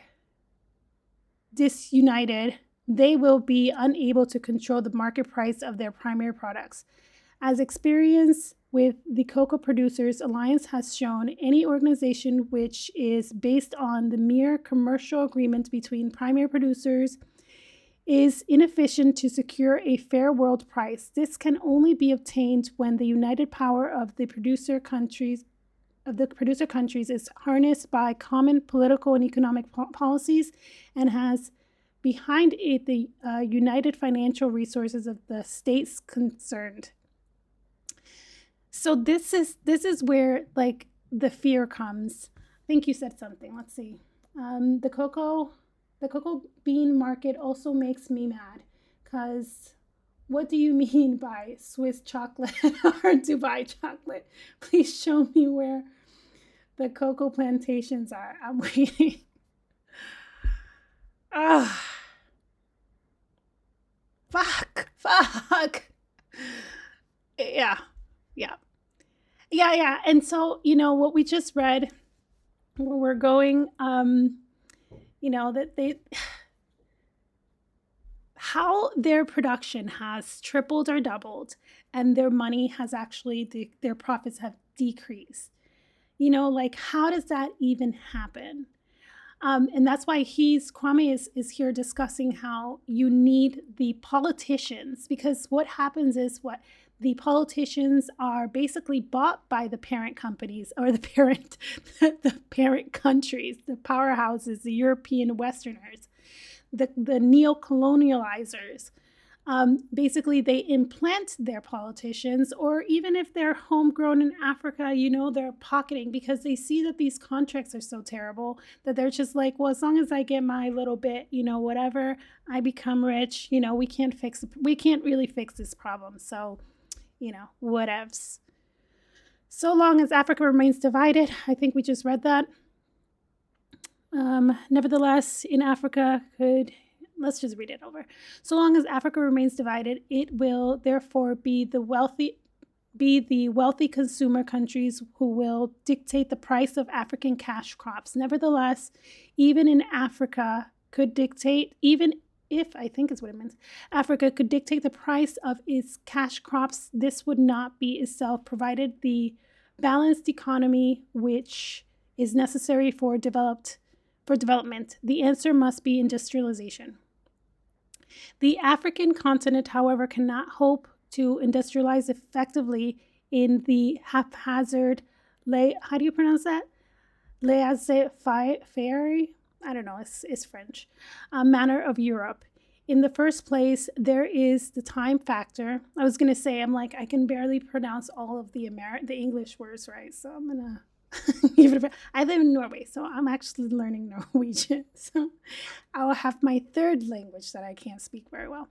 disunited, they will be unable to control the market price of their primary products. As experience with the Cocoa Producers Alliance has shown, any organization which is based on the mere commercial agreement between primary producers is inefficient to secure a fair world price. This can only be obtained when the united power of the producer countries is harnessed by common political and economic policies and has behind it the united financial resources of the states concerned. So this is where like the fear comes. I think you said something. Let's see. The cocoa bean market also makes me mad because what do you mean by Swiss chocolate or Dubai chocolate? Please show me where the cocoa plantations are. I'm waiting. Fuck. Yeah. And so, what we just read, where we're going, that how their production has tripled or doubled and their money has actually, their profits have decreased. How does that even happen? And that's why Kwame is here discussing how you need the politicians, because what happens is the politicians are basically bought by the parent companies or the parent countries, the powerhouses, the European Westerners, the neocolonializers. Basically, they implant their politicians, or even if they're homegrown in Africa, they're pocketing because they see that these contracts are so terrible that they're just like, well, as long as I get my little bit, whatever, I become rich, we can't really fix this problem. So, whatevs. So long as Africa remains divided, I think we just read that. Nevertheless, in Africa let's just read it over. So long as Africa remains divided, it will therefore be the wealthy consumer countries who will dictate the price of African cash crops. Nevertheless, even if Africa could dictate the price of its cash crops, this would not be itself provided the balanced economy which is necessary for development. The answer must be industrialization. The African continent, however, cannot hope to industrialize effectively in the haphazard, how do you pronounce that? Laissez-faire? I don't know, it's French, manner of Europe. In the first place, there is the time factor. I was going to say, I can barely pronounce all of the English words right, so I'm going to I live in Norway, so I'm actually learning Norwegian. So I'll have my third language that I can't speak very well.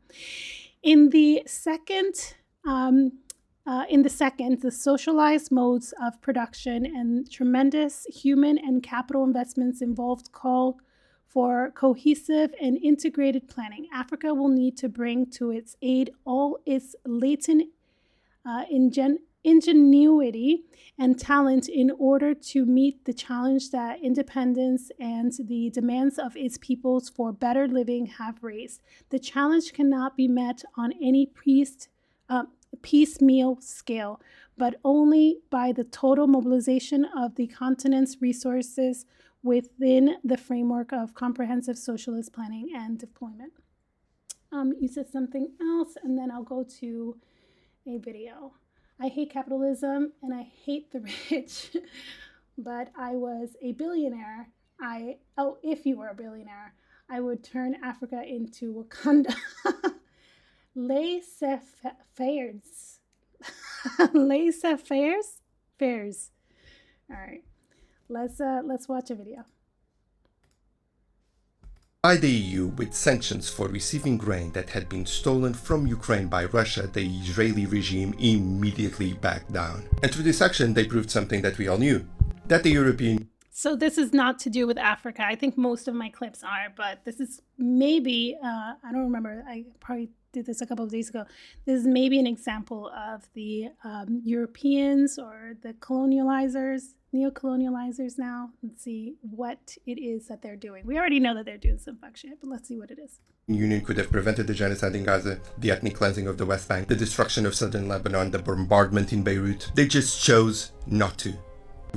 In the second, the socialized modes of production and tremendous human and capital investments involved call for cohesive and integrated planning. Africa will need to bring to its aid all its latent ingenuity and talent in order to meet the challenge that independence and the demands of its peoples for better living have raised. The challenge cannot be met on any piecemeal scale, but only by the total mobilization of the continent's resources within the framework of comprehensive socialist planning and deployment. You said something else, and then I'll go to a video. I hate capitalism and I hate the rich, but I was a billionaire. If you were a billionaire, I would turn Africa into Wakanda. Laissez-faire. Laissez-faire. All right, let's watch a video. By the EU with sanctions for receiving grain that had been stolen from Ukraine by Russia, the Israeli regime immediately backed down. And through this action, they proved something that we all knew, that the European So this is not to do with Africa. I think most of my clips are, but this is maybe, I don't remember, I probably did this a couple of days ago. This is maybe an example of the Europeans or the colonializers, neocolonializers now. Let's see what it is that they're doing. We already know that they're doing some fuck shit, but let's see what it is. Union could have prevented the genocide in Gaza, the ethnic cleansing of the West Bank, the destruction of southern Lebanon, the bombardment in Beirut. They just chose not to.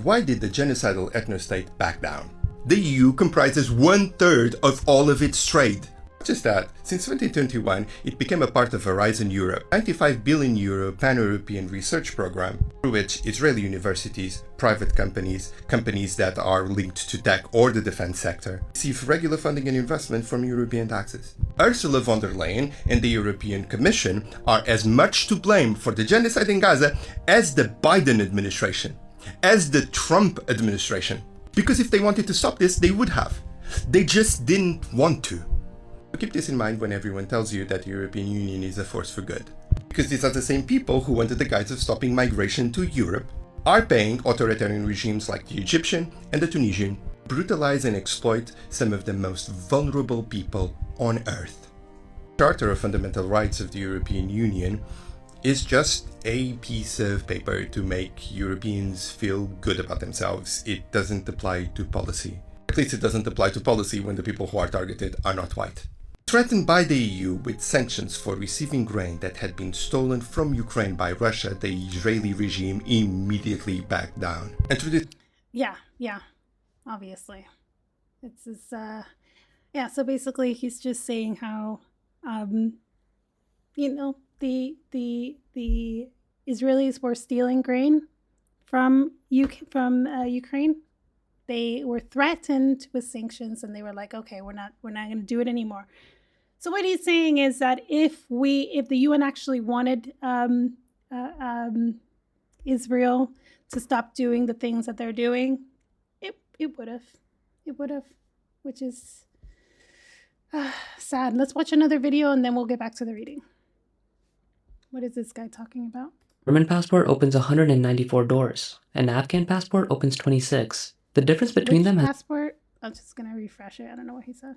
Why did the genocidal ethno-state back down? The EU comprises 1/3 of all of its trade. Not just that, since 2021, it became a part of Horizon Europe, €95 billion pan-European research program, through which Israeli universities, private companies, companies that are linked to tech or the defense sector, receive regular funding and investment from European taxes. Ursula von der Leyen and the European Commission are as much to blame for the genocide in Gaza as the Biden administration, as the Trump administration. Because if they wanted to stop this, they would have. They just didn't want to. Keep this in mind when everyone tells you that the European Union is a force for good. Because these are the same people who, under the guise of stopping migration to Europe, are paying authoritarian regimes like the Egyptian and the Tunisian brutalize and exploit some of the most vulnerable people on Earth. The Charter of Fundamental Rights of the European Union is just a piece of paper to make Europeans feel good about themselves. It doesn't apply to policy. At least it doesn't apply to policy when the people who are targeted are not white. Threatened by the EU with sanctions for receiving grain that had been stolen from Ukraine by Russia, the Israeli regime immediately backed down. And through this... Yeah, obviously. It's this, so basically he's just saying how, the Israelis were stealing grain from Ukraine. They were threatened with sanctions, and they were like, "Okay, we're not going to do it anymore." So what he's saying is that if the UN actually wanted Israel to stop doing the things that they're doing, it would have, which is sad. Let's watch another video, and then we'll get back to the reading. What is this guy talking about? German passport opens 194 doors. An Afghan passport opens 26. The difference between them passport? I'm just going to refresh it. I don't know what he said.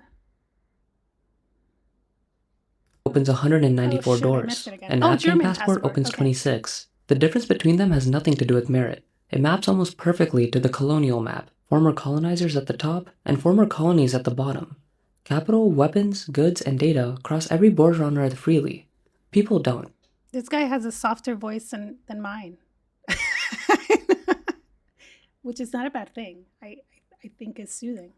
Opens 194 doors. An Afghan passport opens 26. The difference between them has nothing to do with merit. It maps almost perfectly to the colonial map. Former colonizers at the top and former colonies at the bottom. Capital, weapons, goods, and data cross every border on Earth freely. People don't. This guy has a softer voice than mine. Which is not a bad thing. I think is soothing.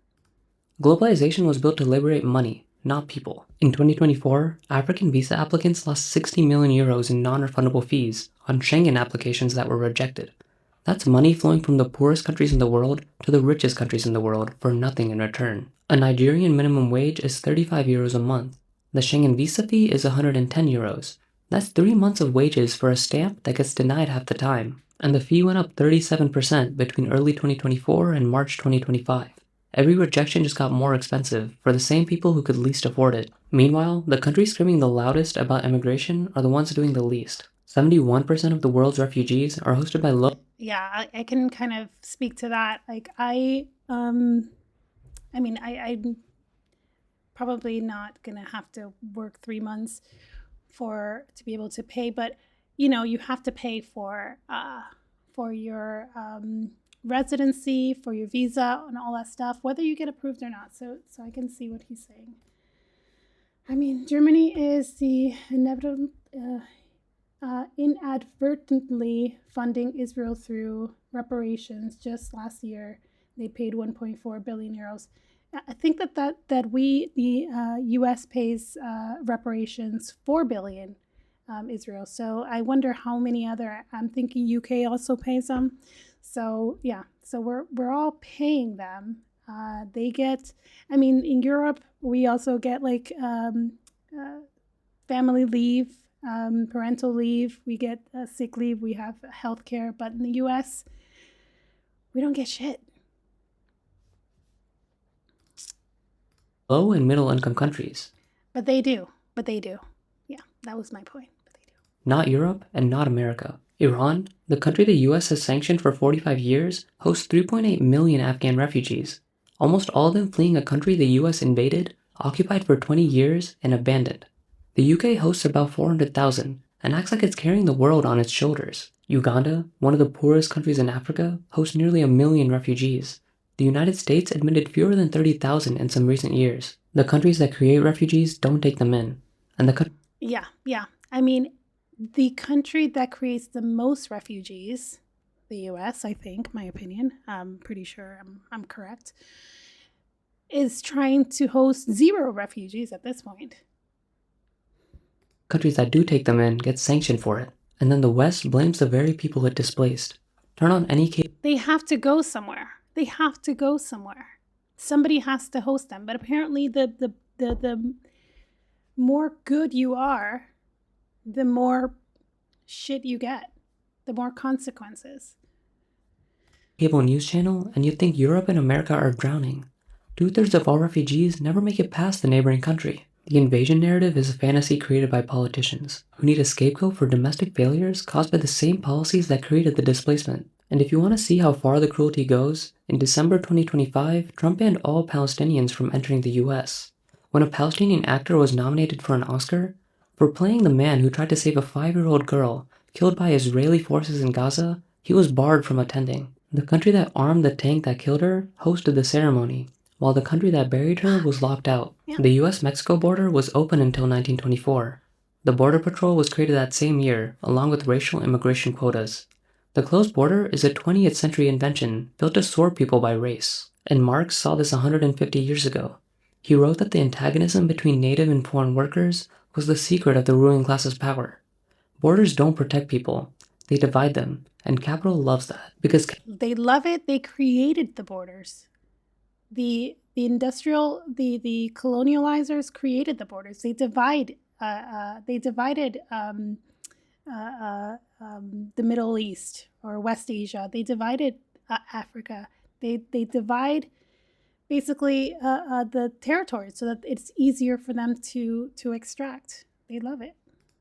Globalization was built to liberate money, not people. In 2024, African visa applicants lost 60 million euros in non-refundable fees on Schengen applications that were rejected. That's money flowing from the poorest countries in the world to the richest countries in the world for nothing in return. A Nigerian minimum wage is 35 euros a month. The Schengen visa fee is 110 euros. That's 3 months of wages for a stamp that gets denied half the time. And the fee went up 37% between early 2024 and March 2025. Every rejection just got more expensive for the same people who could least afford it. Meanwhile, the countries screaming the loudest about immigration are the ones doing the least. 71% of the world's refugees are hosted by Yeah, I can kind of speak to that. Like I'm probably not gonna have to work 3 months to be able to pay, but you have to pay for your residency, for your visa, and all that stuff, whether you get approved or not. So I can see what he's saying. I mean, Germany is the inadvertently funding Israel through reparations. Just last year, they paid 1.4 billion euros. I think that the U.S. pays reparations 4 billion. Israel. So I wonder how many other, I'm thinking UK also pays them. So yeah, so we're all paying them. They get, in Europe, we also get like family leave, parental leave, we get sick leave, we have healthcare, but in the US, we don't get shit. low and middle income countries. But they do. But they do. Yeah, that was my point. But they do. Not Europe and not America. Iran, the country the US has sanctioned for 45 years, hosts 3.8 million Afghan refugees, almost all of them fleeing a country the US invaded, occupied for 20 years, and abandoned. The UK hosts about 400,000 and acts like it's carrying the world on its shoulders. Uganda, one of the poorest countries in Africa, hosts nearly 1 million refugees. The United States admitted fewer than 30,000 in some recent years. The countries that create refugees don't take them in. And Yeah. I mean, the country that creates the most refugees, the US, I think, my opinion, I'm pretty sure I'm correct, is trying to host 0 refugees at this point. Countries that do take them in get sanctioned for it, and then the West blames the very people it displaced. Turn on any case. They have to go somewhere. Somebody has to host them. But apparently the more good you are, the more shit you get, the more consequences. Cable news channel, and you'd think Europe and America are drowning. 2/3 of all refugees never make it past the neighboring country. The invasion narrative is a fantasy created by politicians who need a scapegoat for domestic failures caused by the same policies that created the displacement. And if you want to see how far the cruelty goes, in December 2025, Trump banned all Palestinians from entering the US. When a Palestinian actor was nominated for an Oscar for playing the man who tried to save a 5-year-old girl killed by Israeli forces in Gaza, he was barred from attending. The country that armed the tank that killed her hosted the ceremony, while the country that buried her was locked out. Yeah. The US-Mexico border was open until 1924. The Border Patrol was created that same year, along with racial immigration quotas. The closed border is a 20th century invention built to sort people by race, and Marx saw this 150 years ago. He wrote that the antagonism between native and foreign workers was the secret of the ruling class's power. Borders don't protect people, they divide them, and capital loves that because they love it. They created the borders. The colonializers created the borders. They divided the Middle East or West Asia. They divided Africa. They divide basically the territories so that it's easier for them to extract. They love it.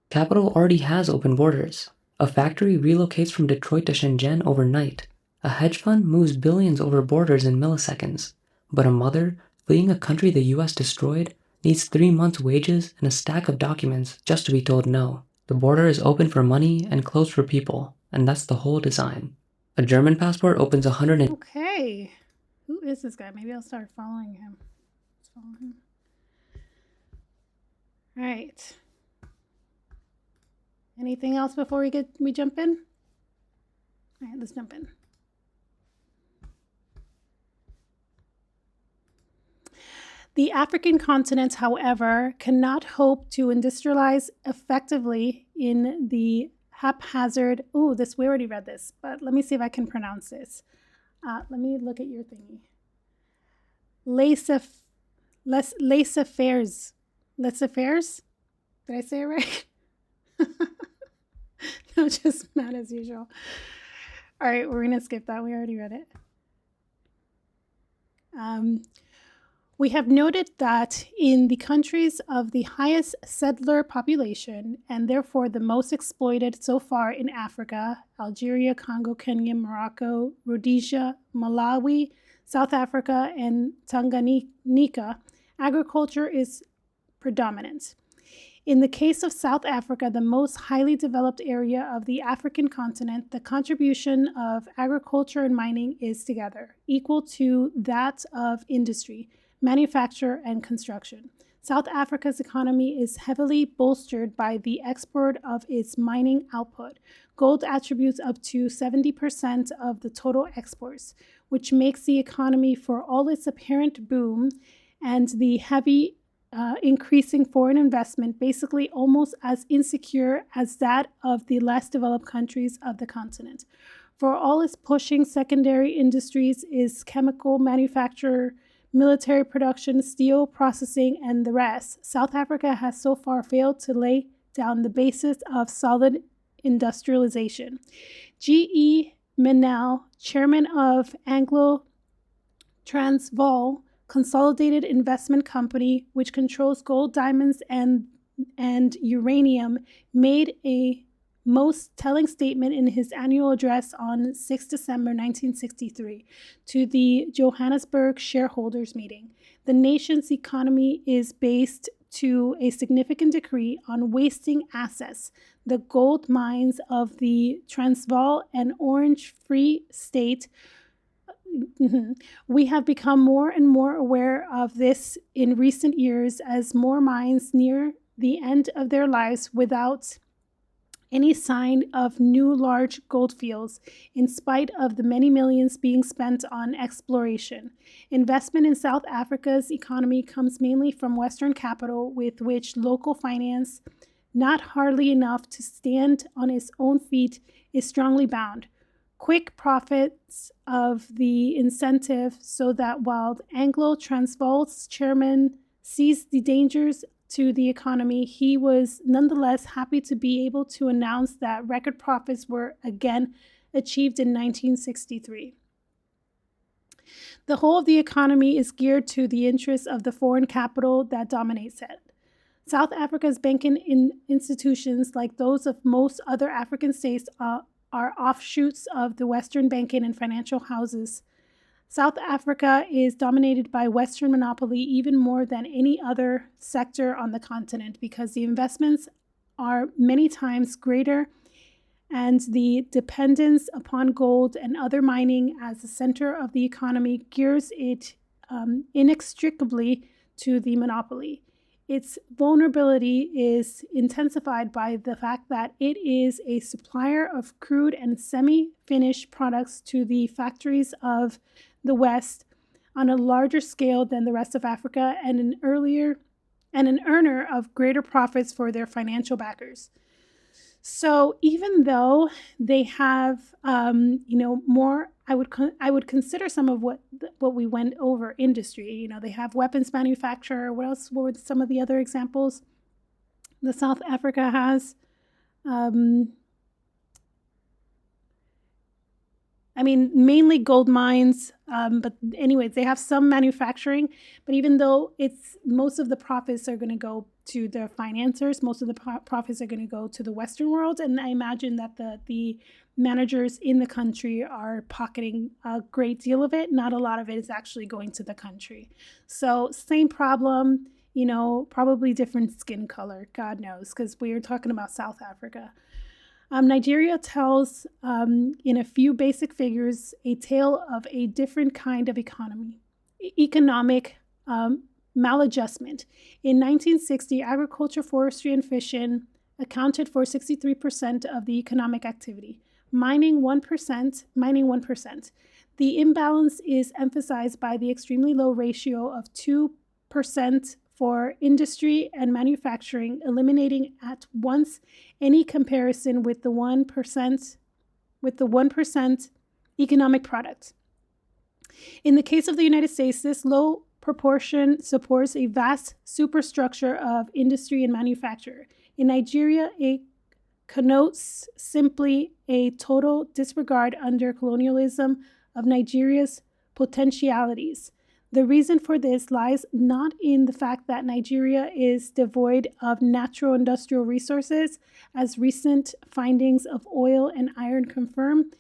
Capital already has open borders. A factory relocates from Detroit to Shenzhen overnight. A hedge fund moves billions over borders in milliseconds. But a mother fleeing a country the US destroyed needs 3 months' wages and a stack of documents just to be told no. The border is open for money and closed for people, and that's the whole design. A German passport opens 100 and... Okay. Who is this guy? Maybe I'll start following him. Let's follow him. All right. Anything else before we jump in? All right, let's jump in. The African continent, however, cannot hope to industrialize effectively in the haphazard. Oh, we already read this, but let me see if I can pronounce this. Let me look at your thingy. Laissez-faire. Did I say it right? No, just mad as usual. All right, we're going to skip that. We already read it. We have noted that in the countries of the highest settler population, and therefore the most exploited so far in Africa, Algeria, Congo, Kenya, Morocco, Rhodesia, Malawi, South Africa, and Tanganyika, agriculture is predominant. In the case of South Africa, the most highly developed area of the African continent, the contribution of agriculture and mining is together equal to that of industry, manufacture, and construction. South Africa's economy is heavily bolstered by the export of its mining output. Gold attributes up to 70% of the total exports, which makes the economy, for all its apparent boom and the heavy increasing foreign investment, basically almost as insecure as that of the less developed countries of the continent. For all its pushing secondary industries is chemical manufacture, military production, steel processing, and the rest. South Africa has so far failed to lay down the basis of solid industrialization. G.E. Menel, chairman of Anglo Transvaal consolidated investment company, which controls gold, diamonds, and uranium, made a most telling statement in his annual address on 6 December 1963 to the Johannesburg shareholders meeting. The nation's economy is based to a significant degree on wasting assets. The gold mines of the Transvaal and Orange Free State. We have become more and more aware of this in recent years as more mines near the end of their lives without any sign of new large gold fields, in spite of the many millions being spent on exploration. Investment in South Africa's economy comes mainly from Western capital, with which local finance, not hardly enough to stand on its own feet, is strongly bound. Quick profits of the incentive, so that while Anglo-Transvaal's chairman sees the dangers to the economy, he was nonetheless happy to be able to announce that record profits were again achieved in 1963. The whole of the economy is geared to the interests of the foreign capital that dominates it. South Africa's banking institutions, like those of most other African states, are offshoots of the Western banking and financial houses. South Africa is dominated by Western monopoly even more than any other sector on the continent because the investments are many times greater and the dependence upon gold and other mining as the center of the economy gears it inextricably to the monopoly. Its vulnerability is intensified by the fact that it is a supplier of crude and semi-finished products to the factories of the West on a larger scale than the rest of Africa, and an earner of greater profits for their financial backers. So even though they have, more, I would consider some of what we went over industry. They have weapons manufacturer. What else were some of the other examples that South Africa has? Mainly gold mines, but anyways, they have some manufacturing, but even though most of the profits are going to go to the financiers, most of the profits are going to go to the Western world, and I imagine that the managers in the country are pocketing a great deal of it. Not a lot of it is actually going to the country. So same problem, probably different skin color, God knows, because we are talking about South Africa. Nigeria tells, in a few basic figures, a tale of a different kind of economic maladjustment. In 1960, agriculture, forestry, and fishing accounted for 63% of the economic activity, mining 1%. The imbalance is emphasized by the extremely low ratio of 2% for industry and manufacturing, eliminating at once any comparison with the 1% economic product. In the case of the United States, this low proportion supports a vast superstructure of industry and manufacture. In Nigeria, it connotes simply a total disregard under colonialism of Nigeria's potentialities. The reason for this lies not in the fact that Nigeria is devoid of natural industrial resources, as recent findings of oil and iron confirm.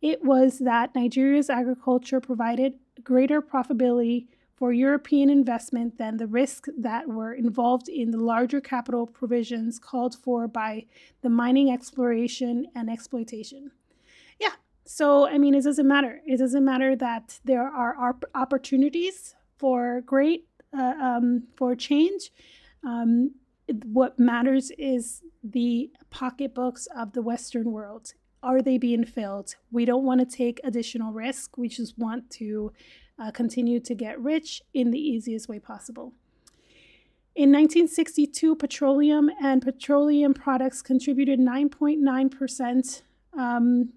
It was that Nigeria's agriculture provided greater profitability for European investment than the risks that were involved in the larger capital provisions called for by the mining exploration and exploitation. Yeah. So, it doesn't matter. It doesn't matter that there are opportunities for for change. What matters is the pocketbooks of the Western world. Are they being filled? We don't want to take additional risk. We just want to continue to get rich in the easiest way possible. In 1962, petroleum and petroleum products contributed 9.9%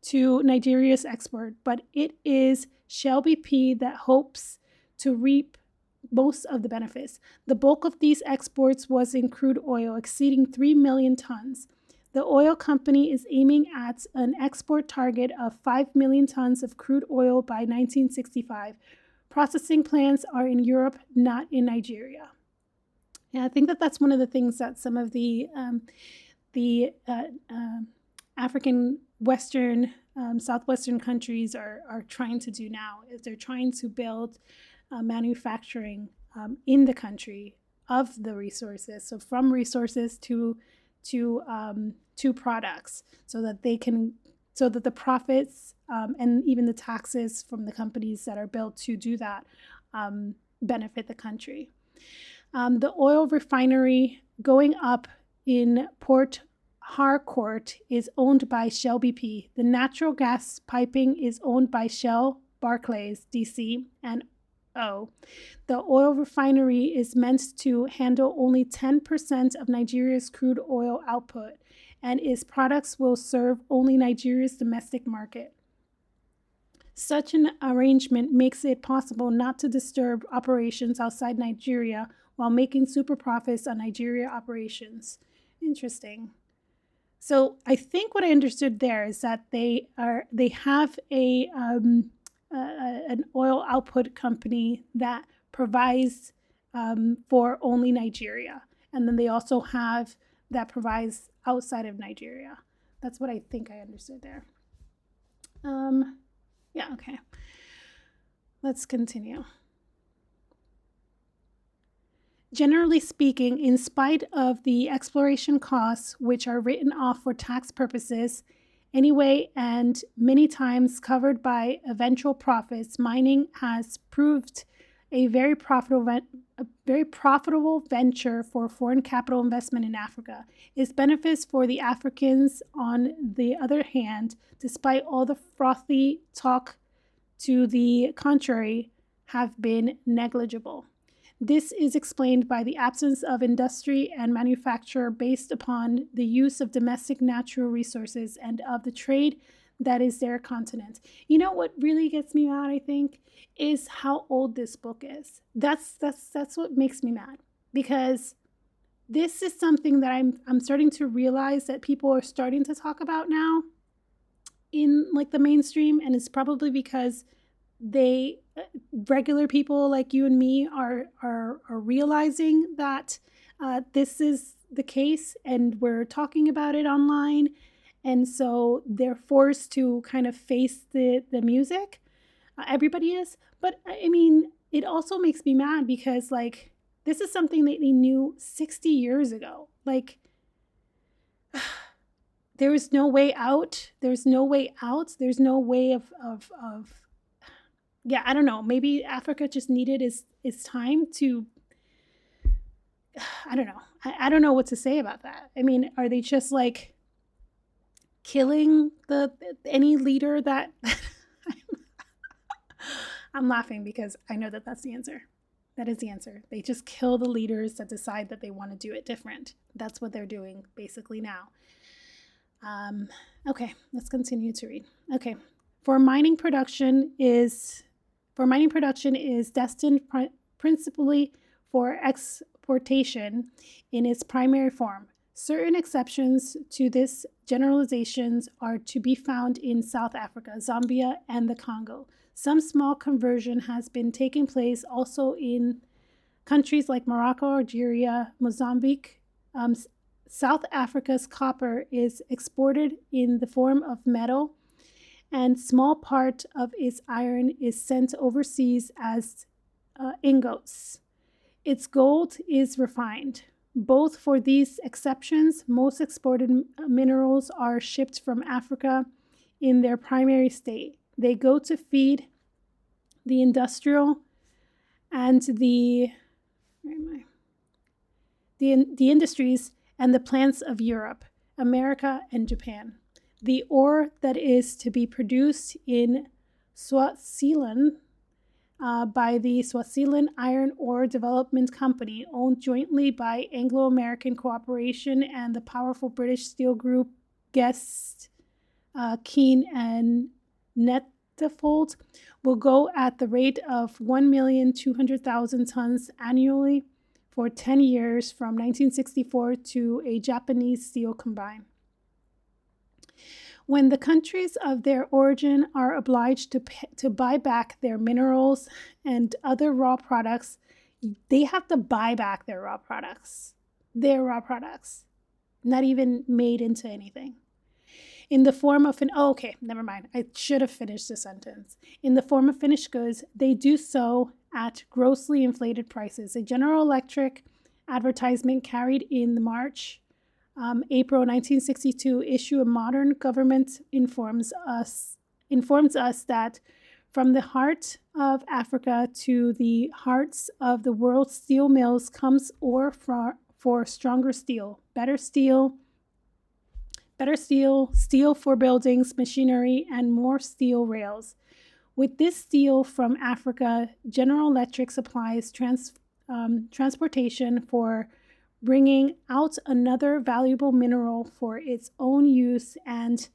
to Nigeria's export, but it is Shell BP that hopes to reap most of the benefits. The bulk of these exports was in crude oil, exceeding 3 million tons. The oil company is aiming at an export target of 5 million tons of crude oil by 1965, processing plants are in Europe, not in Nigeria. And I think that that's one of the things that some of the African Western, Southwestern countries are trying to do now, is they're trying to build manufacturing in the country of the resources. So from resources to products, so that the profits and even the taxes from the companies that are built to do that benefit the country. The oil refinery going up in Port Harcourt is owned by Shell BP. The natural gas piping is owned by Shell Barclays, DC, and O. The oil refinery is meant to handle only 10% of Nigeria's crude oil output, and its products will serve only Nigeria's domestic market. Such an arrangement makes it possible not to disturb operations outside Nigeria while making super profits on Nigeria operations. Interesting. So I think what I understood there is that they have an oil output company that provides for only Nigeria, and then they also have that provides outside of Nigeria. That's what I think I understood there. Yeah, okay. Let's continue. Generally speaking, in spite of the exploration costs, which are written off for tax purposes anyway, and many times covered by eventual profits, mining has proved a very profitable venture for foreign capital investment in Africa. Its benefits for the Africans, on the other hand, despite all the frothy talk to the contrary, have been negligible. This is explained by the absence of industry and manufacture based upon the use of domestic natural resources and of the trade that is their continent. You know what really gets me mad, I think, is how old this book is. That's what makes me mad, because this is something that I'm starting to realize that people are starting to talk about now in like the mainstream, and it's probably because they regular people like you and me are realizing that this is the case, and we're talking about it online, and so they're forced to kind of face the music. Everybody is, but I mean, it also makes me mad because like this is something that they knew 60 years ago. Like there was no way out. There's no way out. There's no way of yeah, I don't know. Maybe Africa just needed its time to, I don't know. I don't know what to say about that. I mean, are they just like killing any leader that I'm laughing because I know that that's the answer. That is the answer. They just kill the leaders that decide that they want to do it different. That's what they're doing basically now. Okay, let's continue to read. Okay, mining production is destined principally for exportation in its primary form. Certain exceptions to this generalizations are to be found in South Africa, Zambia, and the Congo. Some small conversion has been taking place also in countries like Morocco, Algeria, Mozambique. South Africa's copper is exported in the form of metal, and small part of its iron is sent overseas as ingots. Its gold is refined. Both for these exceptions, most exported minerals are shipped from Africa in their primary state. They go to feed the industrial and the industries and the plants of Europe, America, and Japan. The ore that is to be produced in Swaziland by the Swaziland Iron Ore Development Company, owned jointly by Anglo-American Cooperation and the powerful British steel group Guest, Keene, and Nettefold, will go at the rate of 1,200,000 tons annually for 10 years from 1964 to a Japanese steel combine. When the countries of their origin are obliged to buy back their minerals and other raw products, they have to buy back their raw products. Their raw products, not even made into anything. In the form of never mind. I should have finished the sentence. In the form of finished goods, they do so at grossly inflated prices. A General Electric advertisement carried in March, April 1962 issue of modern government informs us that from the heart of Africa to the hearts of the world's steel mills comes ore for stronger steel, better steel, steel for buildings, machinery, and more steel rails. With this steel from Africa, General Electric supplies transportation for bringing out another valuable mineral for its own use and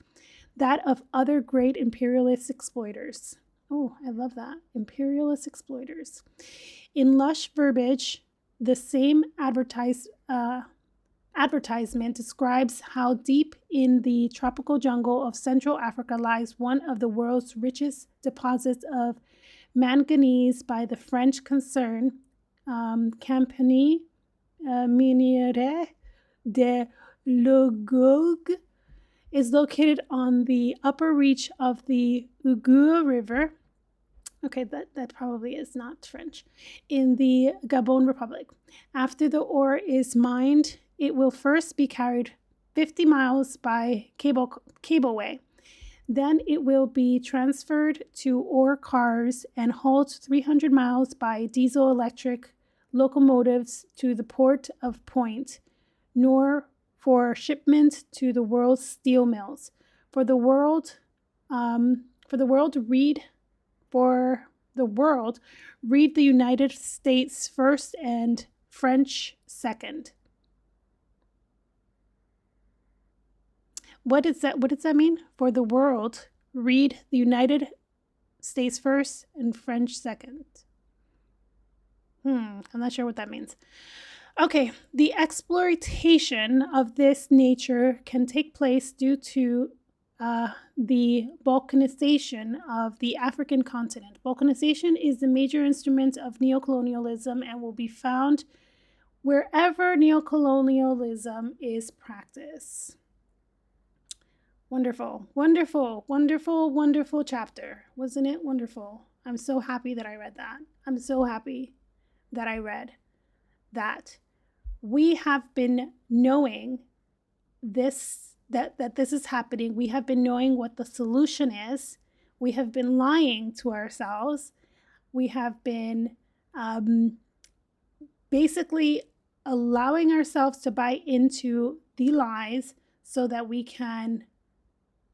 that of other great imperialist exploiters. Oh, I love that. Imperialist exploiters. In lush verbiage, the same advertisement describes how deep in the tropical jungle of Central Africa lies one of the world's richest deposits of manganese by the French concern Compagnie Minière de Logog, is located on the upper reach of the Ugu River. Okay, that probably is not French. In the Gabon Republic. After the ore is mined, it will first be carried 50 miles by cableway. Then it will be transferred to ore cars and hauled 300 miles by diesel-electric locomotives to the port of Point, nor for shipment to the world's steel mills. For the world, read the United States first and French second. What does that mean? For the world, read the United States first and French second. I'm not sure what that means. Okay, the exploitation of this nature can take place due to the balkanization of the African continent. Balkanization is the major instrument of neocolonialism and will be found wherever neocolonialism is practiced. Wonderful, wonderful, wonderful, wonderful chapter. Wasn't it wonderful? I'm so happy that I read that. I'm so happy that I read that. We have been knowing this, that this is happening. We have been knowing what the solution is. We have been lying to ourselves. We have been basically allowing ourselves to buy into the lies so that we can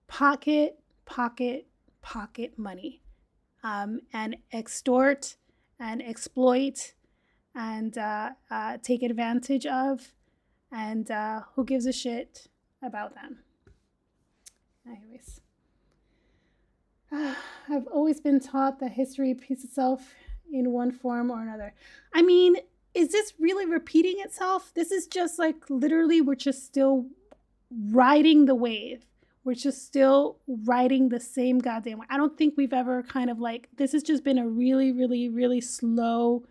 pocket money and extort and exploit and take advantage of, and who gives a shit about them. Anyways, I've always been taught that history repeats itself in one form or another. I mean, is this really repeating itself? This is just like literally we're just still riding the wave. We're just still riding the same goddamn way. I don't think we've ever kind of like, this has just been a really, really, really slow,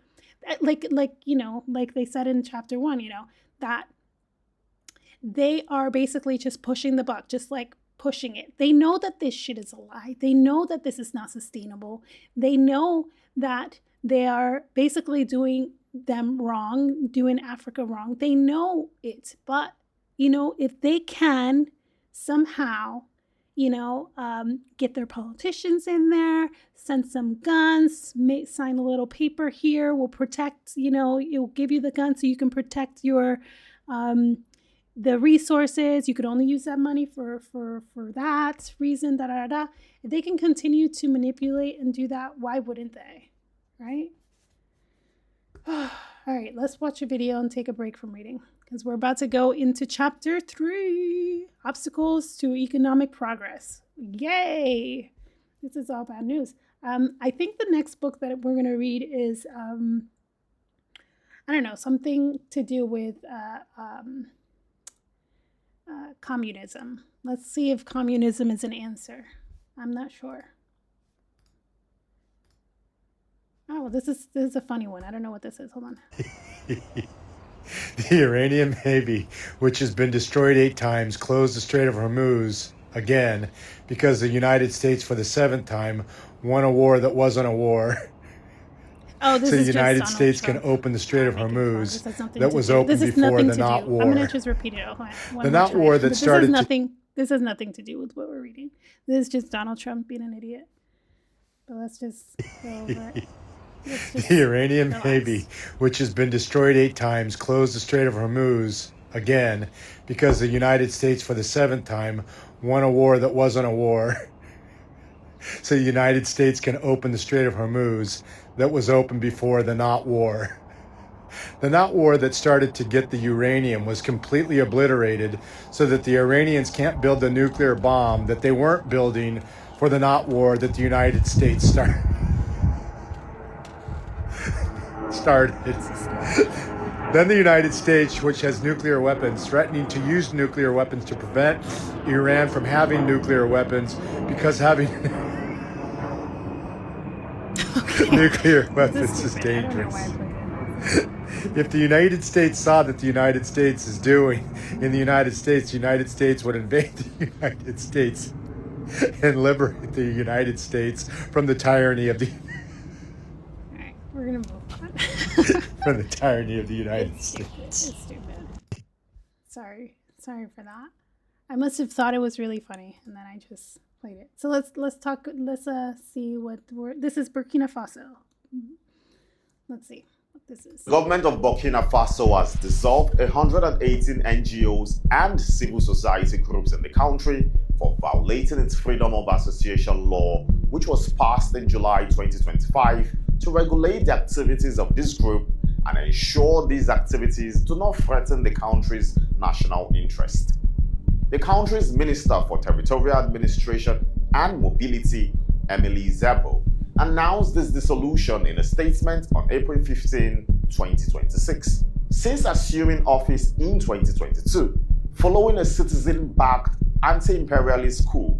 like they said in chapter 1, that they are basically just pushing the buck, just like pushing it. They know that this shit is a lie. They know that this is not sustainable. They know that they are basically doing them wrong, doing Africa wrong. They know it, but if they can somehow, get their politicians in there, send some guns, sign a little paper here, we'll protect, it'll give you the gun so you can protect your, the resources. You could only use that money for that reason, If they can continue to manipulate and do that, why wouldn't they, right? All right, let's watch a video and take a break from reading, because we're about to go into chapter 3, Obstacles to Economic Progress. Yay! This is all bad news. I think the next book that we're going to read is, something to do with communism. Let's see if communism is an answer. I'm not sure. Oh, well, this is a funny one. I don't know what this is. Hold on. The Iranian Navy, which has been destroyed 8 times, closed the Strait of Hormuz again because the United States, for the 7th time, won a war that wasn't a war. Oh, this So the is just United Donald States Trump. can open the Strait of Making fun. Hormuz This has nothing that to was do. open This has before nothing the to not do. war. I'm gonna just repeat it. One The more not time. war that But this started has to- nothing. This has nothing to do with what we're reading. This is just Donald Trump being an idiot. But let's just go over it. Let's just The Iranian relax. Navy, which has been destroyed 8 times, closed the Strait of Hormuz again because the United States, for the 7th time, won a war that wasn't a war. So the United States can open the Strait of Hormuz that was open before the not war. The not war that started to get the uranium was completely obliterated so that the Iranians can't build the nuclear bomb that they weren't building for the not war that the United States started. Then the United States, which has nuclear weapons, threatening to use nuclear weapons to prevent Iran from having nuclear weapons because having nuclear weapons is dangerous. If the United States saw that the United States is doing in the United States would invade the United States and liberate the United States from the tyranny of the All right, we're gonna move on. from the tyranny of the United It's States. stupid. It's stupid. Sorry for that. I must have thought it was really funny, and then I just played it. So let's talk. Let's see what this is. Burkina Faso. Let's see what this is. The government of Burkina Faso has dissolved 118 NGOs and civil society groups in the country for violating its freedom of association law, which was passed in July 2025 to regulate the activities of this group and ensure these activities do not threaten the country's national interest. The country's Minister for Territorial Administration and Mobility, Emily Zebo, announced this dissolution in a statement on April 15, 2026. Since assuming office in 2022, following a citizen-backed anti-imperialist coup,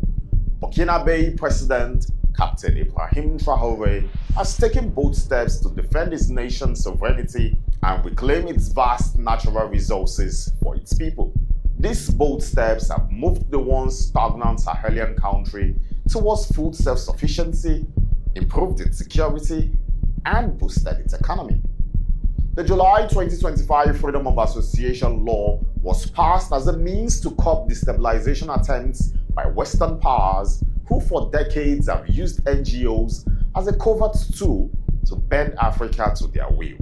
Burkina President Captain Ibrahim Traoré has taken bold steps to defend his nation's sovereignty and reclaim its vast natural resources for its people. These bold steps have moved the once stagnant Sahelian country towards food self-sufficiency, improved its security, and boosted its economy. The July 2025 Freedom of Association Law was passed as a means to curb destabilization attempts by Western powers who for decades have used NGOs as a covert tool to bend Africa to their will.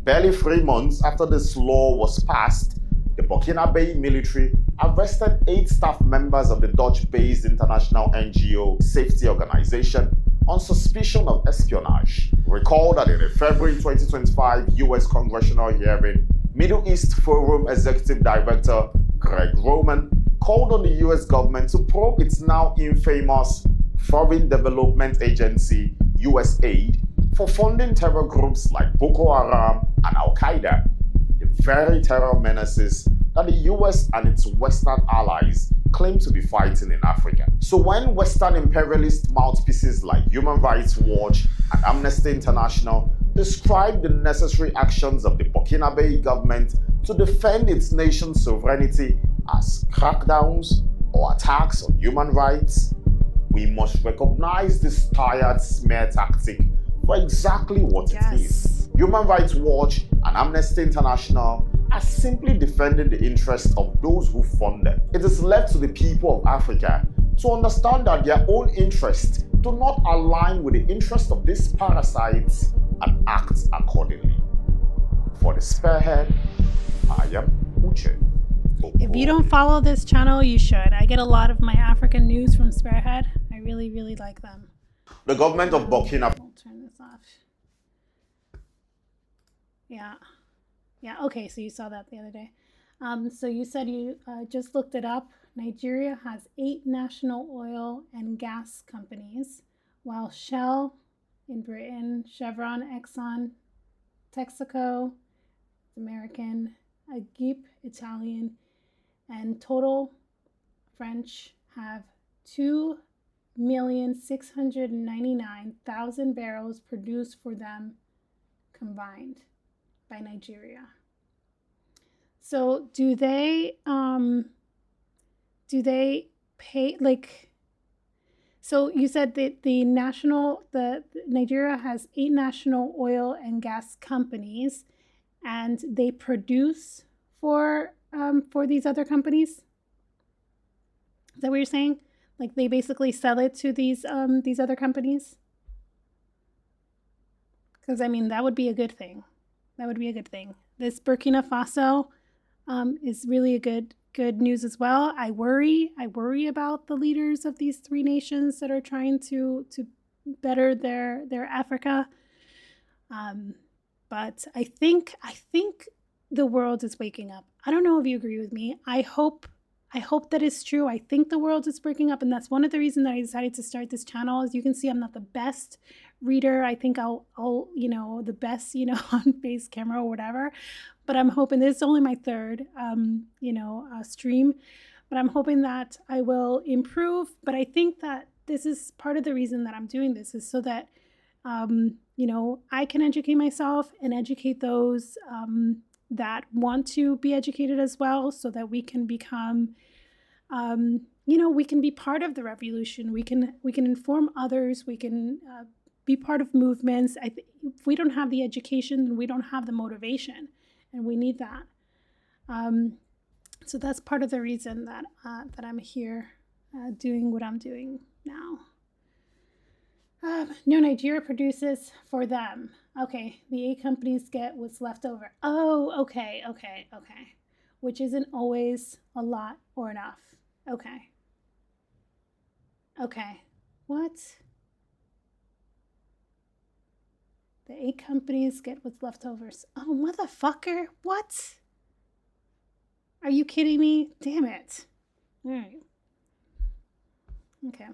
Barely 3 months after this law was passed, the Burkina military arrested 8 staff members of the Dutch-based international NGO Safety Organization on suspicion of espionage. Recall that in a February 2025 US congressional hearing, Middle East Forum Executive Director Greg Roman called on the US government to probe its now infamous Foreign Development Agency, USAID, for funding terror groups like Boko Haram and Al-Qaeda, the very terror menaces that the US and its Western allies claim to be fighting in Africa. So when Western imperialist mouthpieces like Human Rights Watch and Amnesty International describe the necessary actions of the Burkina government to defend its nation's sovereignty as crackdowns or attacks on human rights, we must recognize this tired smear tactic for exactly what it is. Human Rights Watch and Amnesty International are simply defending the interests of those who fund them. It is left to the people of Africa to understand that their own interests do not align with the interests of these parasites and act accordingly. For the Spearhead, I am Uche. If you don't follow this channel, you should. I get a lot of my African news from Spearhead. I really, really like them. The government of Burkina I'll turn this off. Yeah. Yeah, okay, so you saw that the other day. So you said you just looked it up. Nigeria has 8 national oil and gas companies, while Shell in Britain, Chevron, Exxon, Texaco, American, Agip, Italian, And total, French have 2,699,000 barrels produced for them combined by Nigeria. So do they pay, like, so you said that the Nigeria has 8 national oil and gas companies, and they produce for these other companies? Is that what you're saying? Like they basically sell it to these other companies? Because I mean, that would be a good thing. That would be a good thing. This Burkina Faso is really a good news as well. I worry about the leaders of these 3 nations that are trying to better their Africa. But I think the world is waking up. I don't know if you agree with me. I hope that is true. I think the world is waking up, and that's one of the reasons that I decided to start this channel. As you can see, I'm not the best reader. I think I'll the best, on face camera or whatever. But I'm hoping, this is only my 3rd, stream, but I'm hoping that I will improve. But I think that this is part of the reason that I'm doing this, is so that, I can educate myself and educate those that want to be educated as well, so that we can become, we can be part of the revolution. We can inform others. We can be part of movements. If we don't have the education, then we don't have the motivation, and we need that. So that's part of the reason that I'm here doing what I'm doing now. No, Nigeria produces for them. Okay, the 8 companies get what's left over. Oh, okay. Which isn't always a lot or enough. Okay. What? The 8 companies get what's left over. Oh, motherfucker. What? Are you kidding me? Damn it. All right. Okay.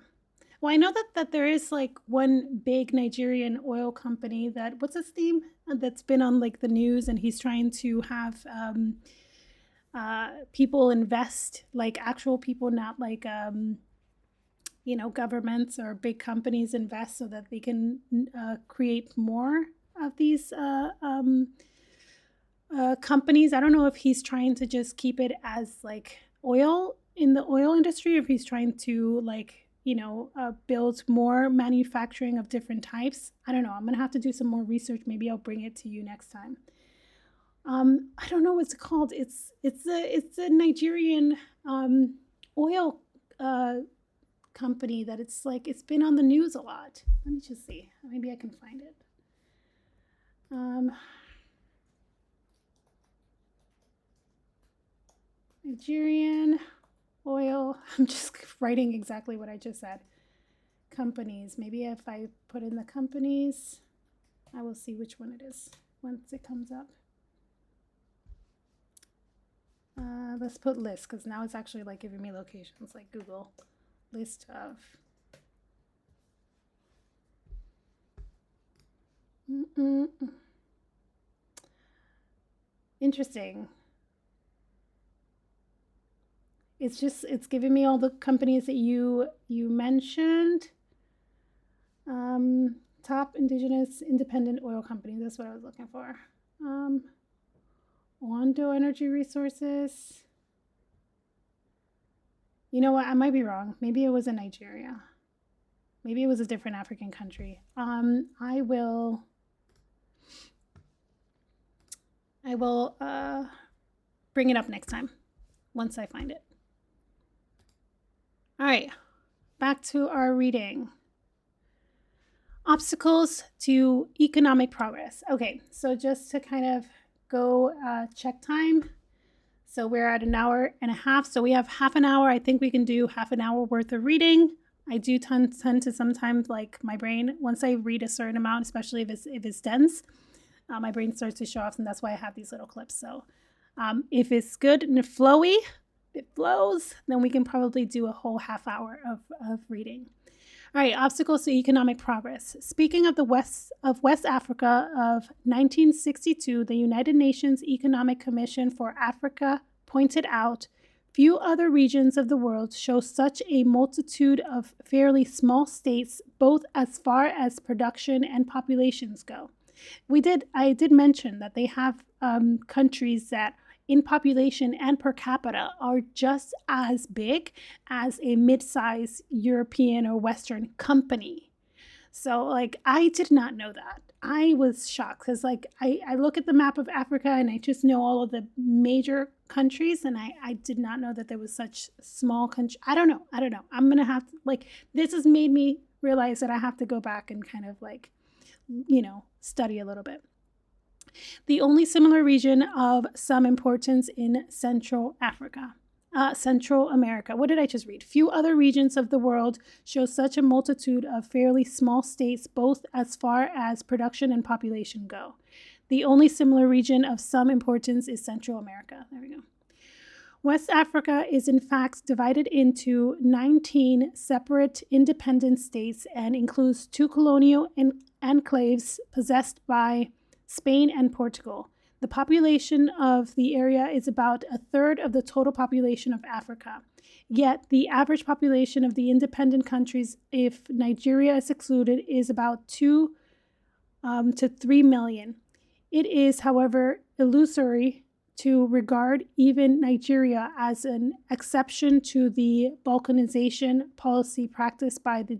Well, I know that there is like one big Nigerian oil company that, what's his name? That's been on like the news, and he's trying to have people invest, like actual people, not like, governments or big companies invest, so that they can create more of these companies. I don't know if he's trying to just keep it as like oil in the oil industry, or if he's trying to like, build more manufacturing of different types. I don't know. I'm gonna have to do some more research. Maybe I'll bring it to you next time. I don't know what's it called. It's a Nigerian oil company that it's been on the news a lot. Let me just see. Maybe I can find it. Nigerian oil. I'm just writing exactly what I just said. Companies. Maybe if I put in the companies, I will see which one it is once it comes up. Let's put list, because now it's actually like giving me locations, like Google list of. Interesting. It's giving me all the companies that you mentioned. Top indigenous independent oil companies. That's what I was looking for. Ondo Energy Resources. You know what? I might be wrong. Maybe it was in Nigeria. Maybe it was a different African country. I will bring it up next time once I find it. All right, back to our reading. Obstacles to economic progress. Okay, so just to kind of go check time. So we're at 1.5 hours. So we have half an hour. I think we can do half an hour worth of reading. I do tend to sometimes, like, my brain, once I read a certain amount, especially if it's dense, my brain starts to show off, and that's why I have these little clips. So if it's good and flowy, it flows, then we can probably do a whole half hour of reading. All right, obstacles to economic progress. Speaking of West Africa of 1962, the United Nations Economic Commission for Africa pointed out Few other regions of the world show such a multitude of fairly small states, both as far as production and populations go. I did mention that they have countries that in population and per capita are just as big as a mid-sized European or Western company. So like, I did not know that. I was shocked because like I look at the map of Africa and I just know all of the major countries, and I did not know that there was such small country. I don't know. I'm gonna have to, like, this has made me realize that I have to go back and kind of like, study a little bit. The only similar region of some importance in Central America. What did I just read? Few other regions of the world show such a multitude of fairly small states, both as far as production and population go. The only similar region of some importance is Central America. There we go. West Africa is in fact divided into 19 separate independent states and includes 2 colonial enclaves possessed by Spain and Portugal. The population of the area is about a third of the total population of Africa. Yet the average population of the independent countries, if Nigeria is excluded, is about 2 to 3 million. It is, however, illusory to regard even Nigeria as an exception to the balkanization policy practiced by the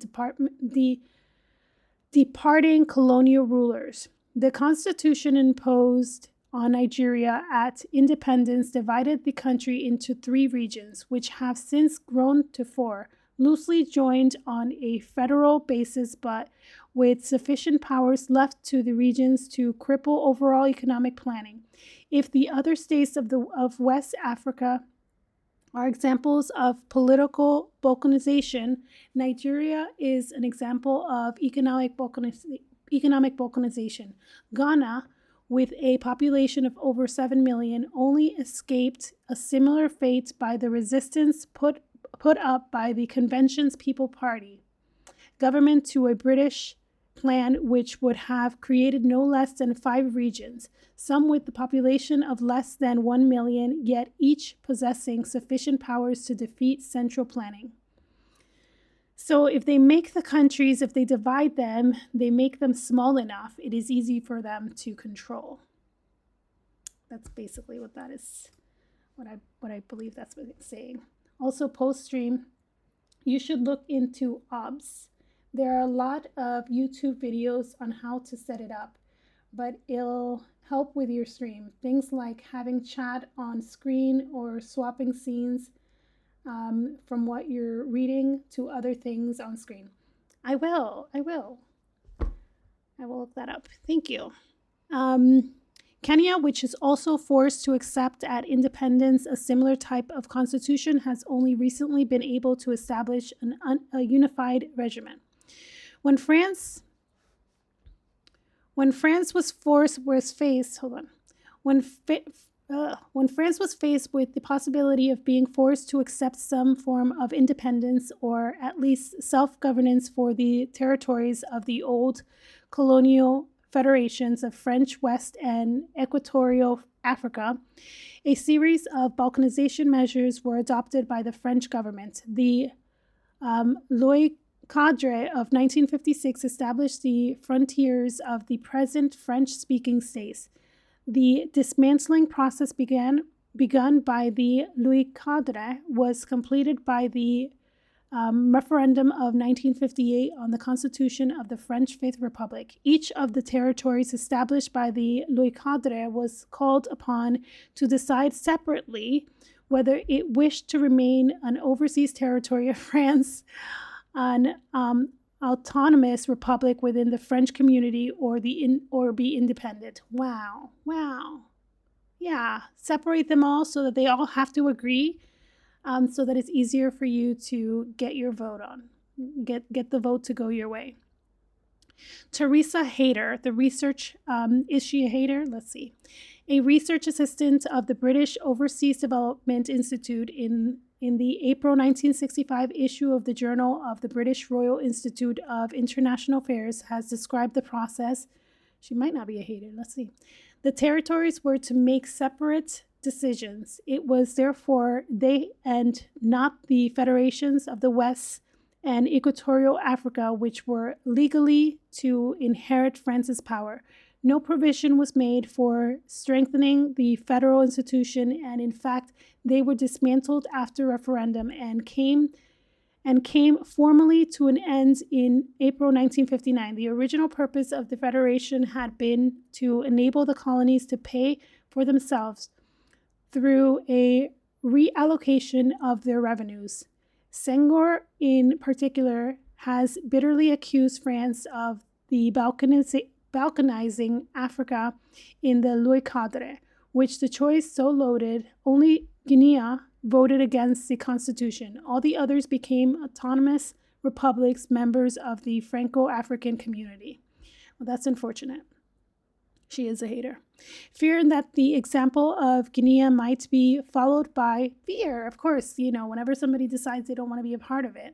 departing colonial rulers. The constitution imposed on Nigeria at independence divided the country into 3 regions, which have since grown to 4, loosely joined on a federal basis, but with sufficient powers left to the regions to cripple overall economic planning. If the other states of West Africa are examples of political balkanization, Nigeria is an example of economic balkanization. Ghana, with a population of over 7 million, only escaped a similar fate by the resistance put up by the Convention's People Party government to a British plan which would have created no less than 5 regions, some with the population of less than 1 million, yet each possessing sufficient powers to defeat central planning. So if they make the countries, if they divide them, they make them small enough, it is easy for them to control. That's basically what that is, what I believe that's what it's saying. Also, post-stream, you should look into OBS. There are a lot of YouTube videos on how to set it up, but it'll help with your stream. Things like having chat on screen or swapping scenes from what you're reading to other things on screen. I will look that up. Thank you. Kenya, which is also forced to accept at independence a similar type of constitution, has only recently been able to establish a unified regimen. When France was faced with the possibility of being forced to accept some form of independence or at least self-governance for the territories of the old colonial federations of French West and Equatorial Africa, a series of balkanization measures were adopted by the French government. The Loi Cadre of 1956 established the frontiers of the present French-speaking states. The dismantling process begun by the Louis Cadre was completed by the referendum of 1958 on the Constitution of the French Fifth Republic. Each of the territories established by the Louis Cadre was called upon to decide separately whether it wished to remain an overseas territory of France, an autonomous republic within the French community, or be independent. Wow. Yeah, separate them all so that they all have to agree, so that it's easier for you to get your vote on, get the vote to go your way. Teresa Hayter, the research, is she a hater? Let's see. A research assistant of the British Overseas Development Institute in the April 1965 issue of the Journal of the British Royal Institute of International Affairs has described the process. She might not be a hater. Let's see. The territories were to make separate decisions. It was therefore they and not the federations of the West and Equatorial Africa which were legally to inherit France's power. No provision was made for strengthening the federal institution, and in fact, they were dismantled after referendum and came formally to an end in April 1959. The original purpose of the Federation had been to enable the colonies to pay for themselves through a reallocation of their revenues. Senghor, in particular, has bitterly accused France of the balkanizing Africa in the Louis Cadre, which the choice so loaded, only Guinea voted against the constitution. All the others became autonomous republics, members of the Franco-African community. Well, that's unfortunate. She is a hater. Fearing that the example of Guinea might be followed by fear, of course, whenever somebody decides they don't want to be a part of it,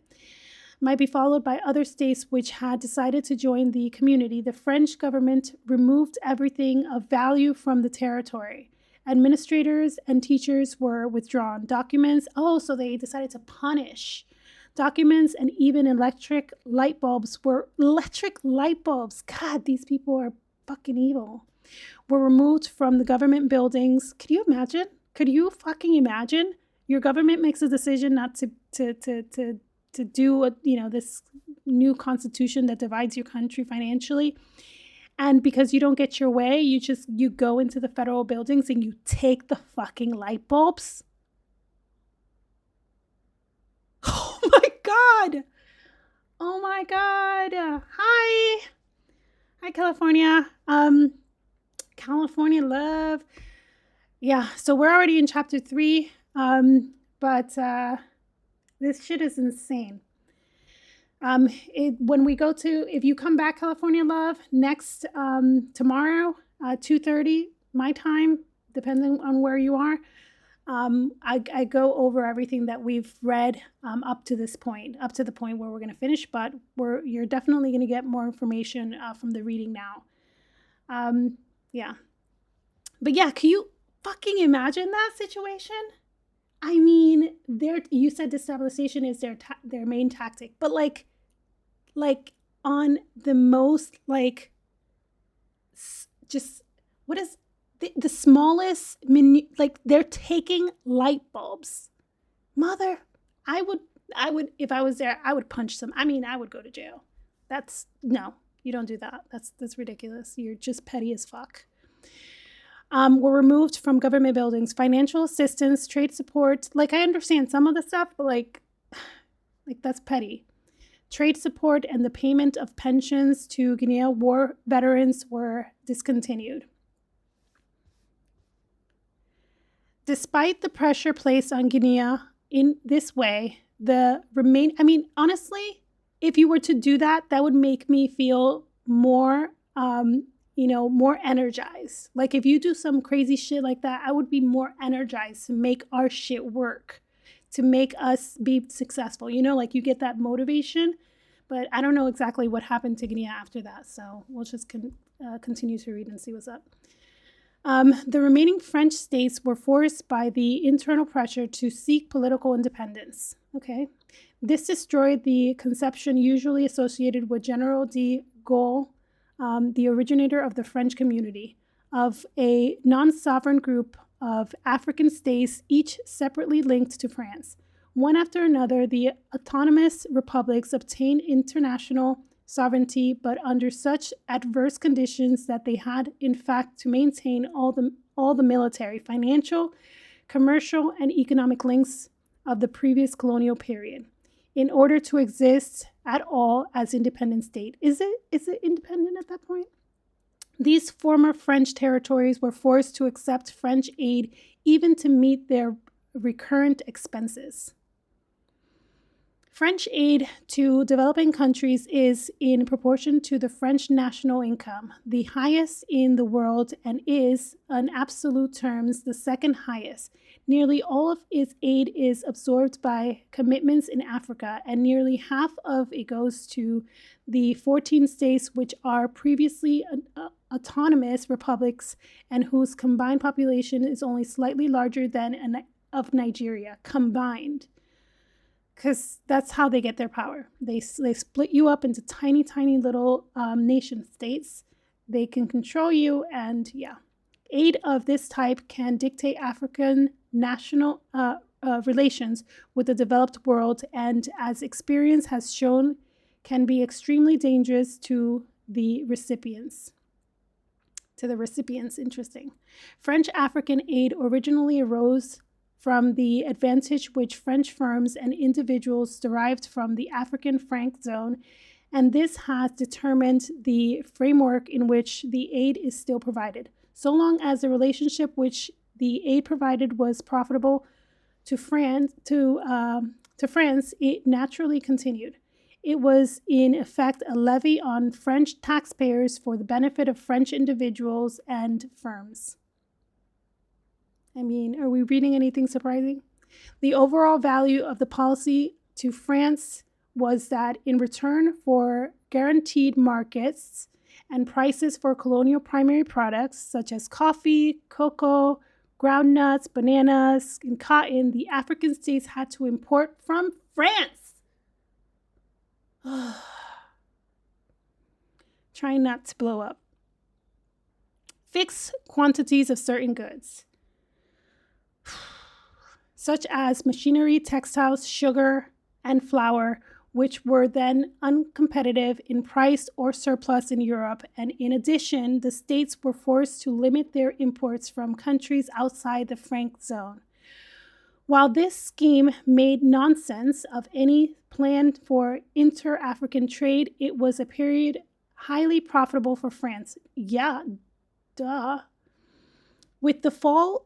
might be followed by other states which had decided to join the community, the French government removed everything of value from the territory. Administrators and teachers were withdrawn. Documents, so they decided to punish. Documents and even electric light bulbs. God, these people are fucking evil. Were removed from the government buildings. Could you imagine? Could you fucking imagine? Your government makes a decision not to do this new constitution that divides your country financially. And because you don't get your way, you go into the federal buildings and you take the fucking light bulbs. Oh my God. Oh my God. Hi, California. California love. Yeah, so we're already in chapter 3. But this shit is insane. If you come back, California love, next tomorrow, 2:30 my time, depending on where you are, I go over everything that we've read up to this point, up to the point where we're going to finish. But you're definitely going to get more information from the reading now. Yeah. But yeah, can you fucking imagine that situation? I mean, you said destabilization is their main tactic, but like on the most just what is the smallest they're taking light bulbs. I would if I was there, I would punch some. I mean, I would go to jail. No, you don't do that. That's ridiculous. You're just petty as fuck. Were removed from government buildings, financial assistance, trade support. I understand some of the stuff, but that's petty. Trade support and the payment of pensions to Guinea war veterans were discontinued. Despite the pressure placed on Guinea in this way, honestly, if you were to do that, that would make me feel more more energized. If you do some crazy shit like that, I would be more energized to make our shit work, to make us be successful. You get that motivation, but I don't know exactly what happened to Guinea after that. So we'll just continue to read and see what's up. The remaining French states were forced by the internal pressure to seek political independence. Okay. This destroyed the conception usually associated with General de Gaulle, the originator of the French community, of a non-sovereign group of African states, each separately linked to France. One after another, the autonomous republics obtained international sovereignty, but under such adverse conditions that they had, in fact, to maintain all the military, financial, commercial, and economic links of the previous colonial period, in order to exist at all as independent state. Is it independent at that point? These former French territories were forced to accept French aid even to meet their recurrent expenses. French aid to developing countries is in proportion to the French national income, the highest in the world, and is, in absolute terms, the second highest. Nearly all of its aid is absorbed by commitments in Africa, and nearly half of it goes to the 14 states which are previously autonomous republics and whose combined population is only slightly larger than of Nigeria combined. Because that's how they get their power. They split you up into tiny, tiny little nation states. They can control you, and yeah. Aid of this type can dictate African national relations with the developed world, and as experience has shown, can be extremely dangerous to the recipients. Interesting. French African aid originally arose from the advantage which French firms and individuals derived from the African franc zone, and this has determined the framework in which the aid is still provided. So long as the relationship which the aid provided was profitable to France, it naturally continued. It was in effect a levy on French taxpayers for the benefit of French individuals and firms. I mean, are we reading anything surprising? The overall value of the policy to France was that in return for guaranteed markets and prices for colonial primary products such as coffee, cocoa, groundnuts, bananas, and cotton, the African states had to import from France. Trying not to blow up. Fixed quantities of certain goods, such as machinery, textiles, sugar, and flour, which were then uncompetitive in price or surplus in Europe. And in addition, the states were forced to limit their imports from countries outside the franc zone. While this scheme made nonsense of any plan for inter-African trade, it was a period highly profitable for France. Yeah, duh. With the fall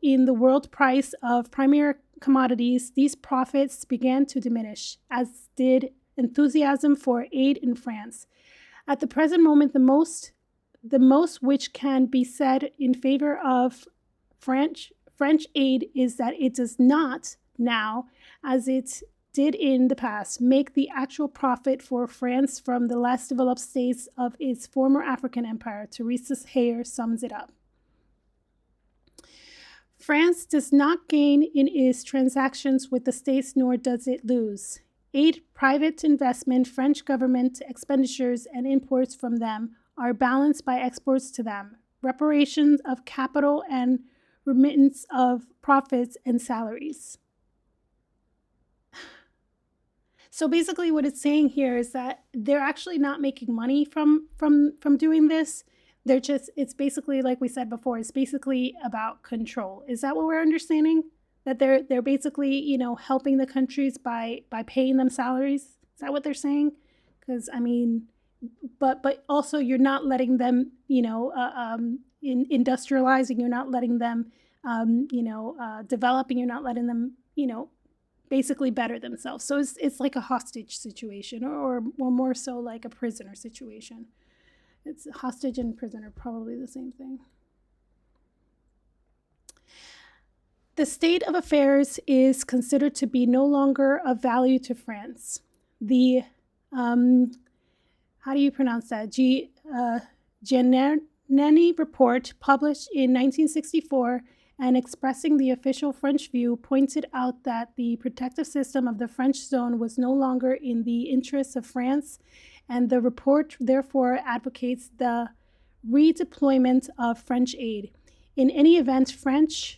in the world price of primary commodities, these profits began to diminish, as did enthusiasm for aid in France. At the present moment, the most which can be said in favor of French aid is that it does not now, as it did in the past, make the actual profit for France from the less developed states of its former African empire. Teresa Hayer sums it up. France does not gain in its transactions with the states, nor does it lose. Aid, private investment, French government expenditures, and imports from them are balanced by exports to them, reparations of capital, and remittance of profits and salaries. So basically what it's saying here is that they're actually not making money from doing this. It's basically, like we said before, it's basically about control. Is that what we're understanding? That they're basically, helping the countries by paying them salaries? Is that what they're saying? Because, I mean, but also you're not letting them, industrializing, you're not letting them, developing, you're not letting them, basically better themselves. So it's like a hostage situation or more so like a prisoner situation. It's hostage and prisoner, probably the same thing. The state of affairs is considered to be no longer of value to France. The, how do you pronounce that? Giannini report, published in 1964 and expressing the official French view, pointed out that the protective system of the French zone was no longer in the interests of France, and the report therefore advocates the redeployment of French aid. In any event, France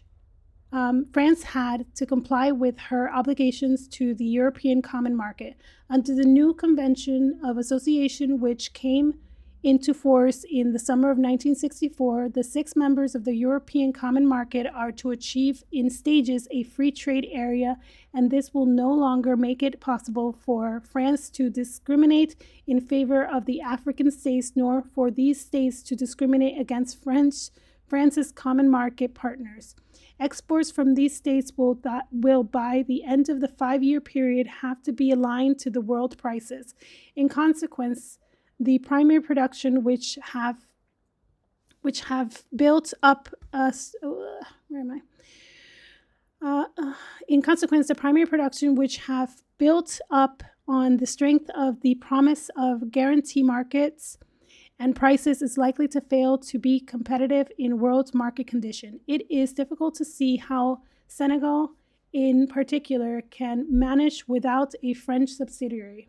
had to comply with her obligations to the European Common Market. Under the new Convention of Association, which came into force in the summer of 1964, the 6 members of the European Common Market are to achieve in stages a free trade area, and this will no longer make it possible for France to discriminate in favor of the African states, nor for these states to discriminate against France's common market partners. Exports from these states will by the end of the 5-year period have to be aligned to the world prices. In consequence, the primary production which have built up in consequence, the primary production which have built up on the strength of the promise of guarantee markets and prices is likely to fail to be competitive in world market condition. It is difficult to see how Senegal, in particular, can manage without a French subsidiary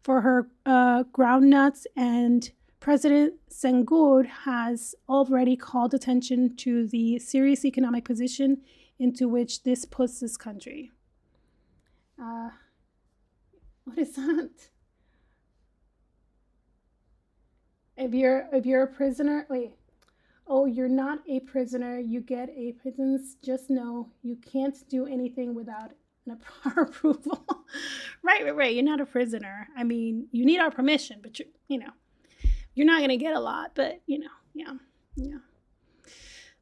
for her groundnuts, and President Senghor has already called attention to the serious economic position into which this puts this country. What is that? If you're a prisoner, wait. Oh, you're not a prisoner. You get a pittance. Just know you can't do anything without our approval. Right. You're not a prisoner. I mean, you need our permission, but you're not gonna get a lot. But yeah.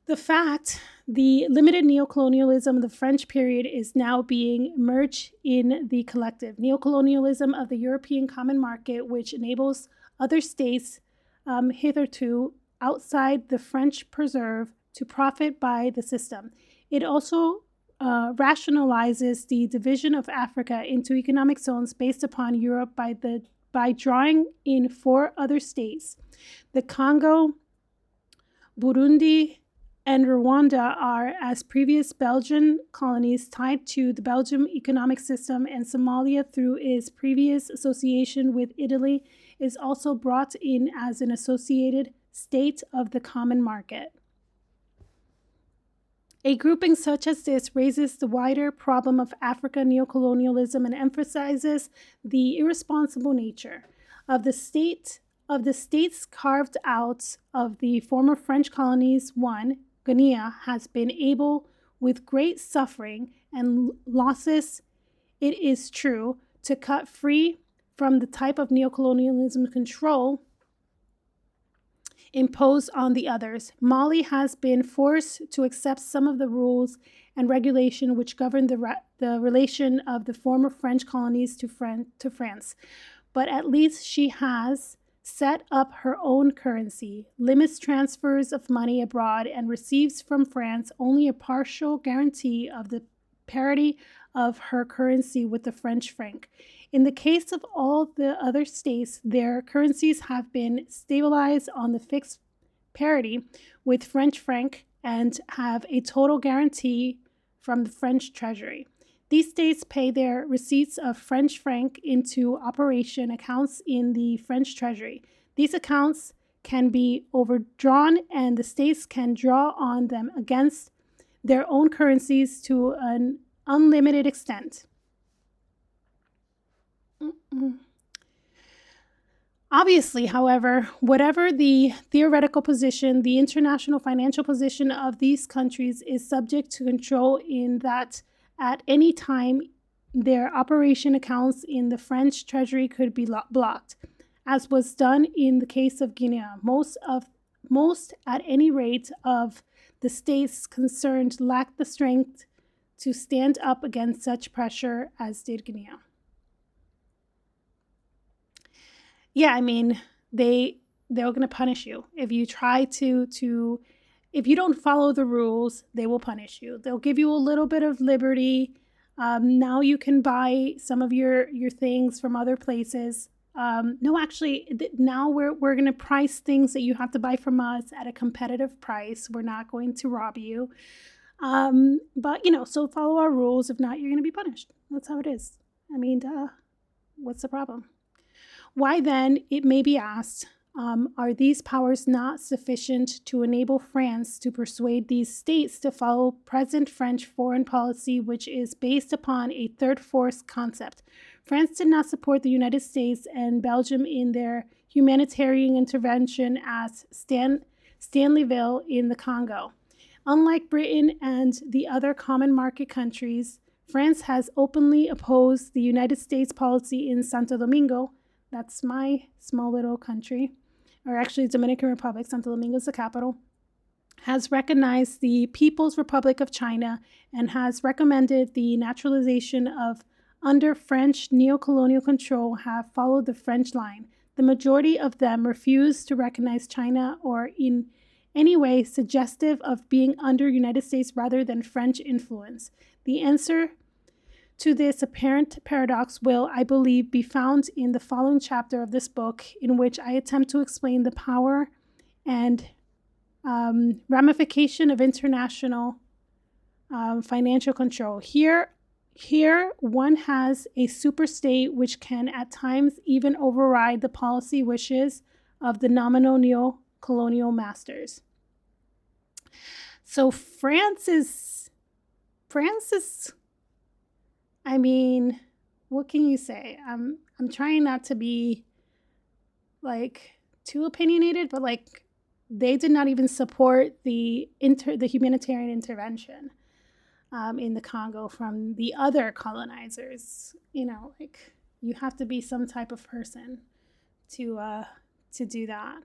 The limited neocolonialism of the French period is now being merged in the collective neocolonialism of the European common market, which enables other states hitherto outside the French preserve to profit by the system. It also rationalizes the division of Africa into economic zones based upon Europe by drawing in 4 other states. The Congo, Burundi, and Rwanda are, as previous Belgian colonies, tied to the Belgian economic system, and Somalia, through its previous association with Italy, is also brought in as an associated state of the common market. A grouping such as this raises the wider problem of African neocolonialism and emphasizes the irresponsible nature of the states carved out of the former French colonies. One, Guinea, has been able, with great suffering and losses, it is true, to cut free from the type of neocolonialism control imposed on the others. Mali has been forced to accept some of the rules and regulation which govern the relation of the former French colonies to France. But at least she has set up her own currency, limits transfers of money abroad, and receives from France only a partial guarantee of the parity of her currency with the French franc. In the case of all the other states, their currencies have been stabilized on the fixed parity with French franc and have a total guarantee from the French treasury. These states pay their receipts of French franc into operation accounts in the French treasury. These accounts can be overdrawn, and the states can draw on them against their own currencies to an unlimited extent. Obviously, however, whatever the theoretical position, the international financial position of these countries is subject to control, in that at any time their operation accounts in the French treasury could be blocked, as was done in the case of Guinea. Most, at any rate, of the states concerned lacked the strength to stand up against such pressure as did Guinea. Yeah, I mean, they're going to punish you. If you try if you don't follow the rules, they will punish you. They'll give you a little bit of liberty. Now you can buy some of your things from other places. No, actually, now we're going to price things that you have to buy from us at a competitive price. We're not going to rob you. But, so follow our rules. If not, you're going to be punished. That's how it is. I mean, what's the problem? Why then, it may be asked, are these powers not sufficient to enable France to persuade these states to follow present French foreign policy, which is based upon a third force concept? France did not support the United States and Belgium in their humanitarian intervention at Stanleyville in the Congo. Unlike Britain and the other common market countries, France has openly opposed the United States policy in Santo Domingo. That's my small little country, or actually Dominican Republic. Santo Domingo is the capital. Has recognized the People's Republic of China and has recommended the naturalization of under French neocolonial control have followed the French line. The majority of them refuse to recognize China or in any way suggestive of being under United States rather than French influence. The answer to this apparent paradox will, I believe, be found in the following chapter of this book, in which I attempt to explain the power and ramification of international financial control. Here one has a superstate which can at times even override the policy wishes of the nominal neo-colonial masters. So France is, I mean, what can you say? I'm trying not to be like too opinionated, but like they did not even support the humanitarian intervention in the Congo from the other colonizers. You know, like you have to be some type of person to do that.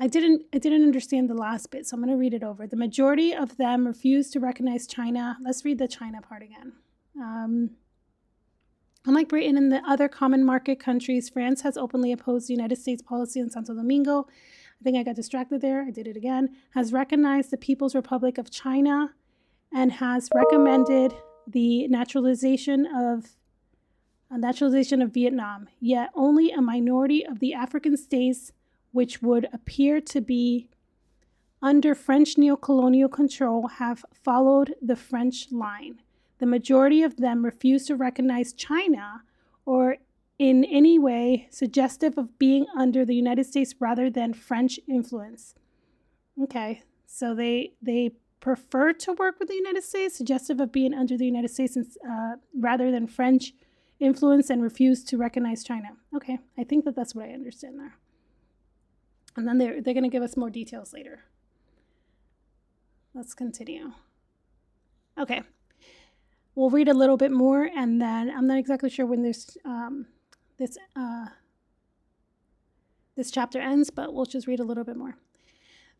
I didn't understand the last bit, so I'm going to read it over. The majority of them refused to recognize China. Let's read the China part again. Unlike Britain and the other common market countries, France has openly opposed the United States policy in Santo Domingo. I think I got distracted there. I did it again. Has recognized the People's Republic of China and has recommended the naturalization of Vietnam. Yet only a minority of the African states which would appear to be under French neocolonial control have followed the French line. The majority of them refuse to recognize China or in any way suggestive of being under the United States rather than French influence. Okay, so they prefer to work with the United States, suggestive of being under the United States rather than French influence, and refuse to recognize China. Okay, I think that's what I understand there. And then they're going to give us more details later. Let's continue. Okay. We'll read a little bit more, and then I'm not exactly sure when this chapter ends, but we'll just read a little bit more.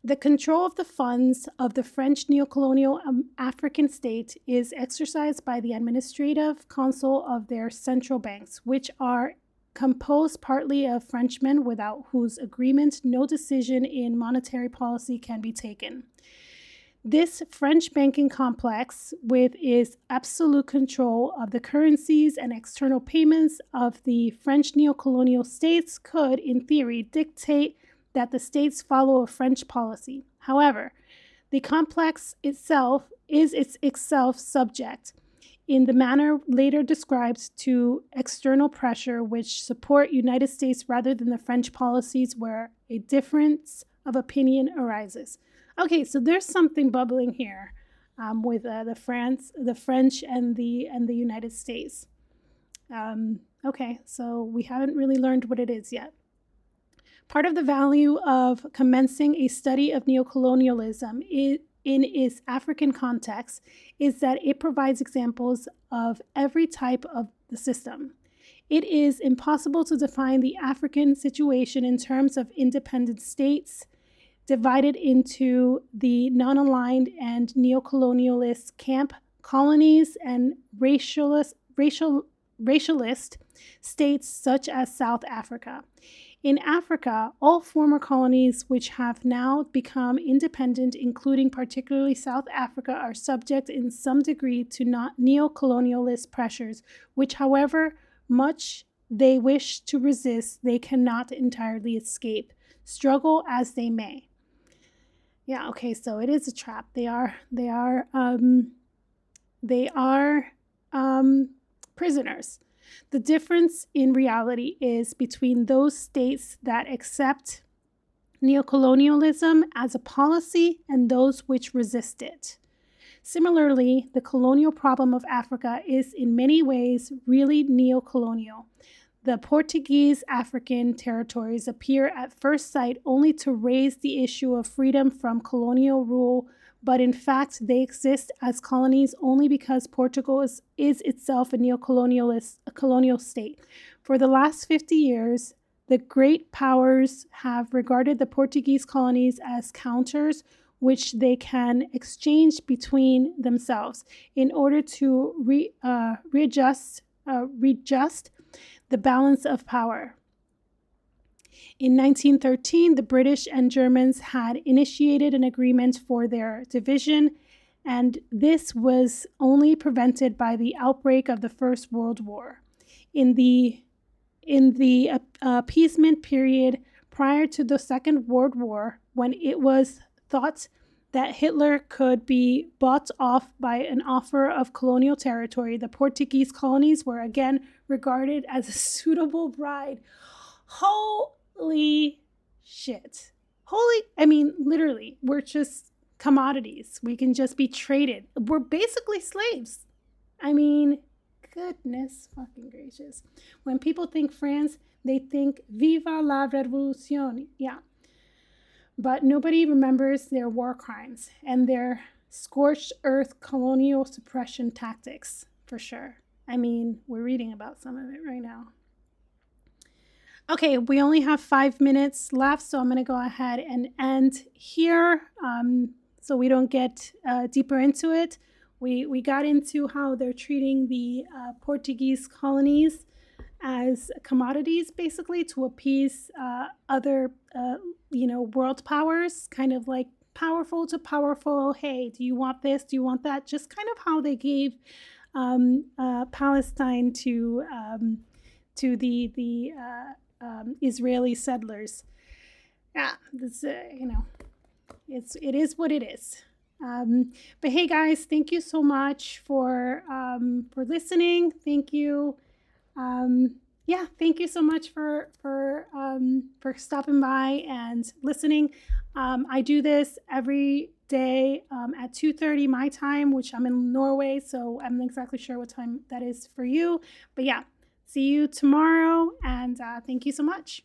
The control of the funds of the French neocolonial African state is exercised by the administrative council of their central banks, which are composed partly of Frenchmen without whose agreement no decision in monetary policy can be taken. This French banking complex, with its absolute control of the currencies and external payments of the French neocolonial states, could, in theory, dictate that the states follow a French policy. However, the complex itself is itself subject, in the manner later described, to external pressure which support United States rather than the French policies where a difference of opinion arises. Okay, so there's something bubbling here with the French and the United States. Okay, so we haven't really learned what it is yet. Part of the value of commencing a study of neocolonialism in its African context is that it provides examples of every type of the system. It is impossible to define the African situation in terms of independent states divided into the non-aligned and neocolonialist camp colonies and racialist states such as South Africa. In Africa, all former colonies which have now become independent, including particularly South Africa, are subject in some degree to neocolonialist pressures, which, however much they wish to resist, they cannot entirely escape, struggle as they may. Yeah, okay, so it is a trap. They are prisoners. The difference in reality is between those states that accept neocolonialism as a policy and those which resist it. Similarly, the colonial problem of Africa is in many ways really neocolonial. The Portuguese African territories appear at first sight only to raise the issue of freedom from colonial rule, but in fact they exist as colonies only because Portugal is itself a colonial state. For the last 50 years, the great powers have regarded the Portuguese colonies as counters which they can exchange between themselves in order to readjust the balance of power. In 1913, the British and Germans had initiated an agreement for their division And this was only prevented by the outbreak of the First World War. In the appeasement period prior to the Second World War, when it was thought that Hitler could be bought off by an offer of colonial territory, the Portuguese colonies were again regarded as a suitable bride. Holy shit. Literally, we're just commodities. We can just be traded. We're basically slaves. Goodness fucking gracious. When people think France, they think Viva la Revolution. Yeah. But nobody remembers their war crimes and their scorched earth colonial suppression tactics, for sure. We're reading about some of it right now. Okay, we only have 5 minutes left, so I'm going to go ahead and end here so we don't get deeper into it. We got into how they're treating the Portuguese colonies as commodities, basically, to appease other, world powers, kind of like powerful to powerful. Hey, do you want this? Do you want that? Just kind of how they gave Palestine to the Israeli settlers. Yeah, this, it is what it is. But hey, guys, thank you so much for listening. Thank you. Thank you so much for stopping by and listening. I do this every day at 2:30 my time, which I'm in Norway, so I'm not exactly sure what time that is for you. But yeah, see you tomorrow, and thank you so much.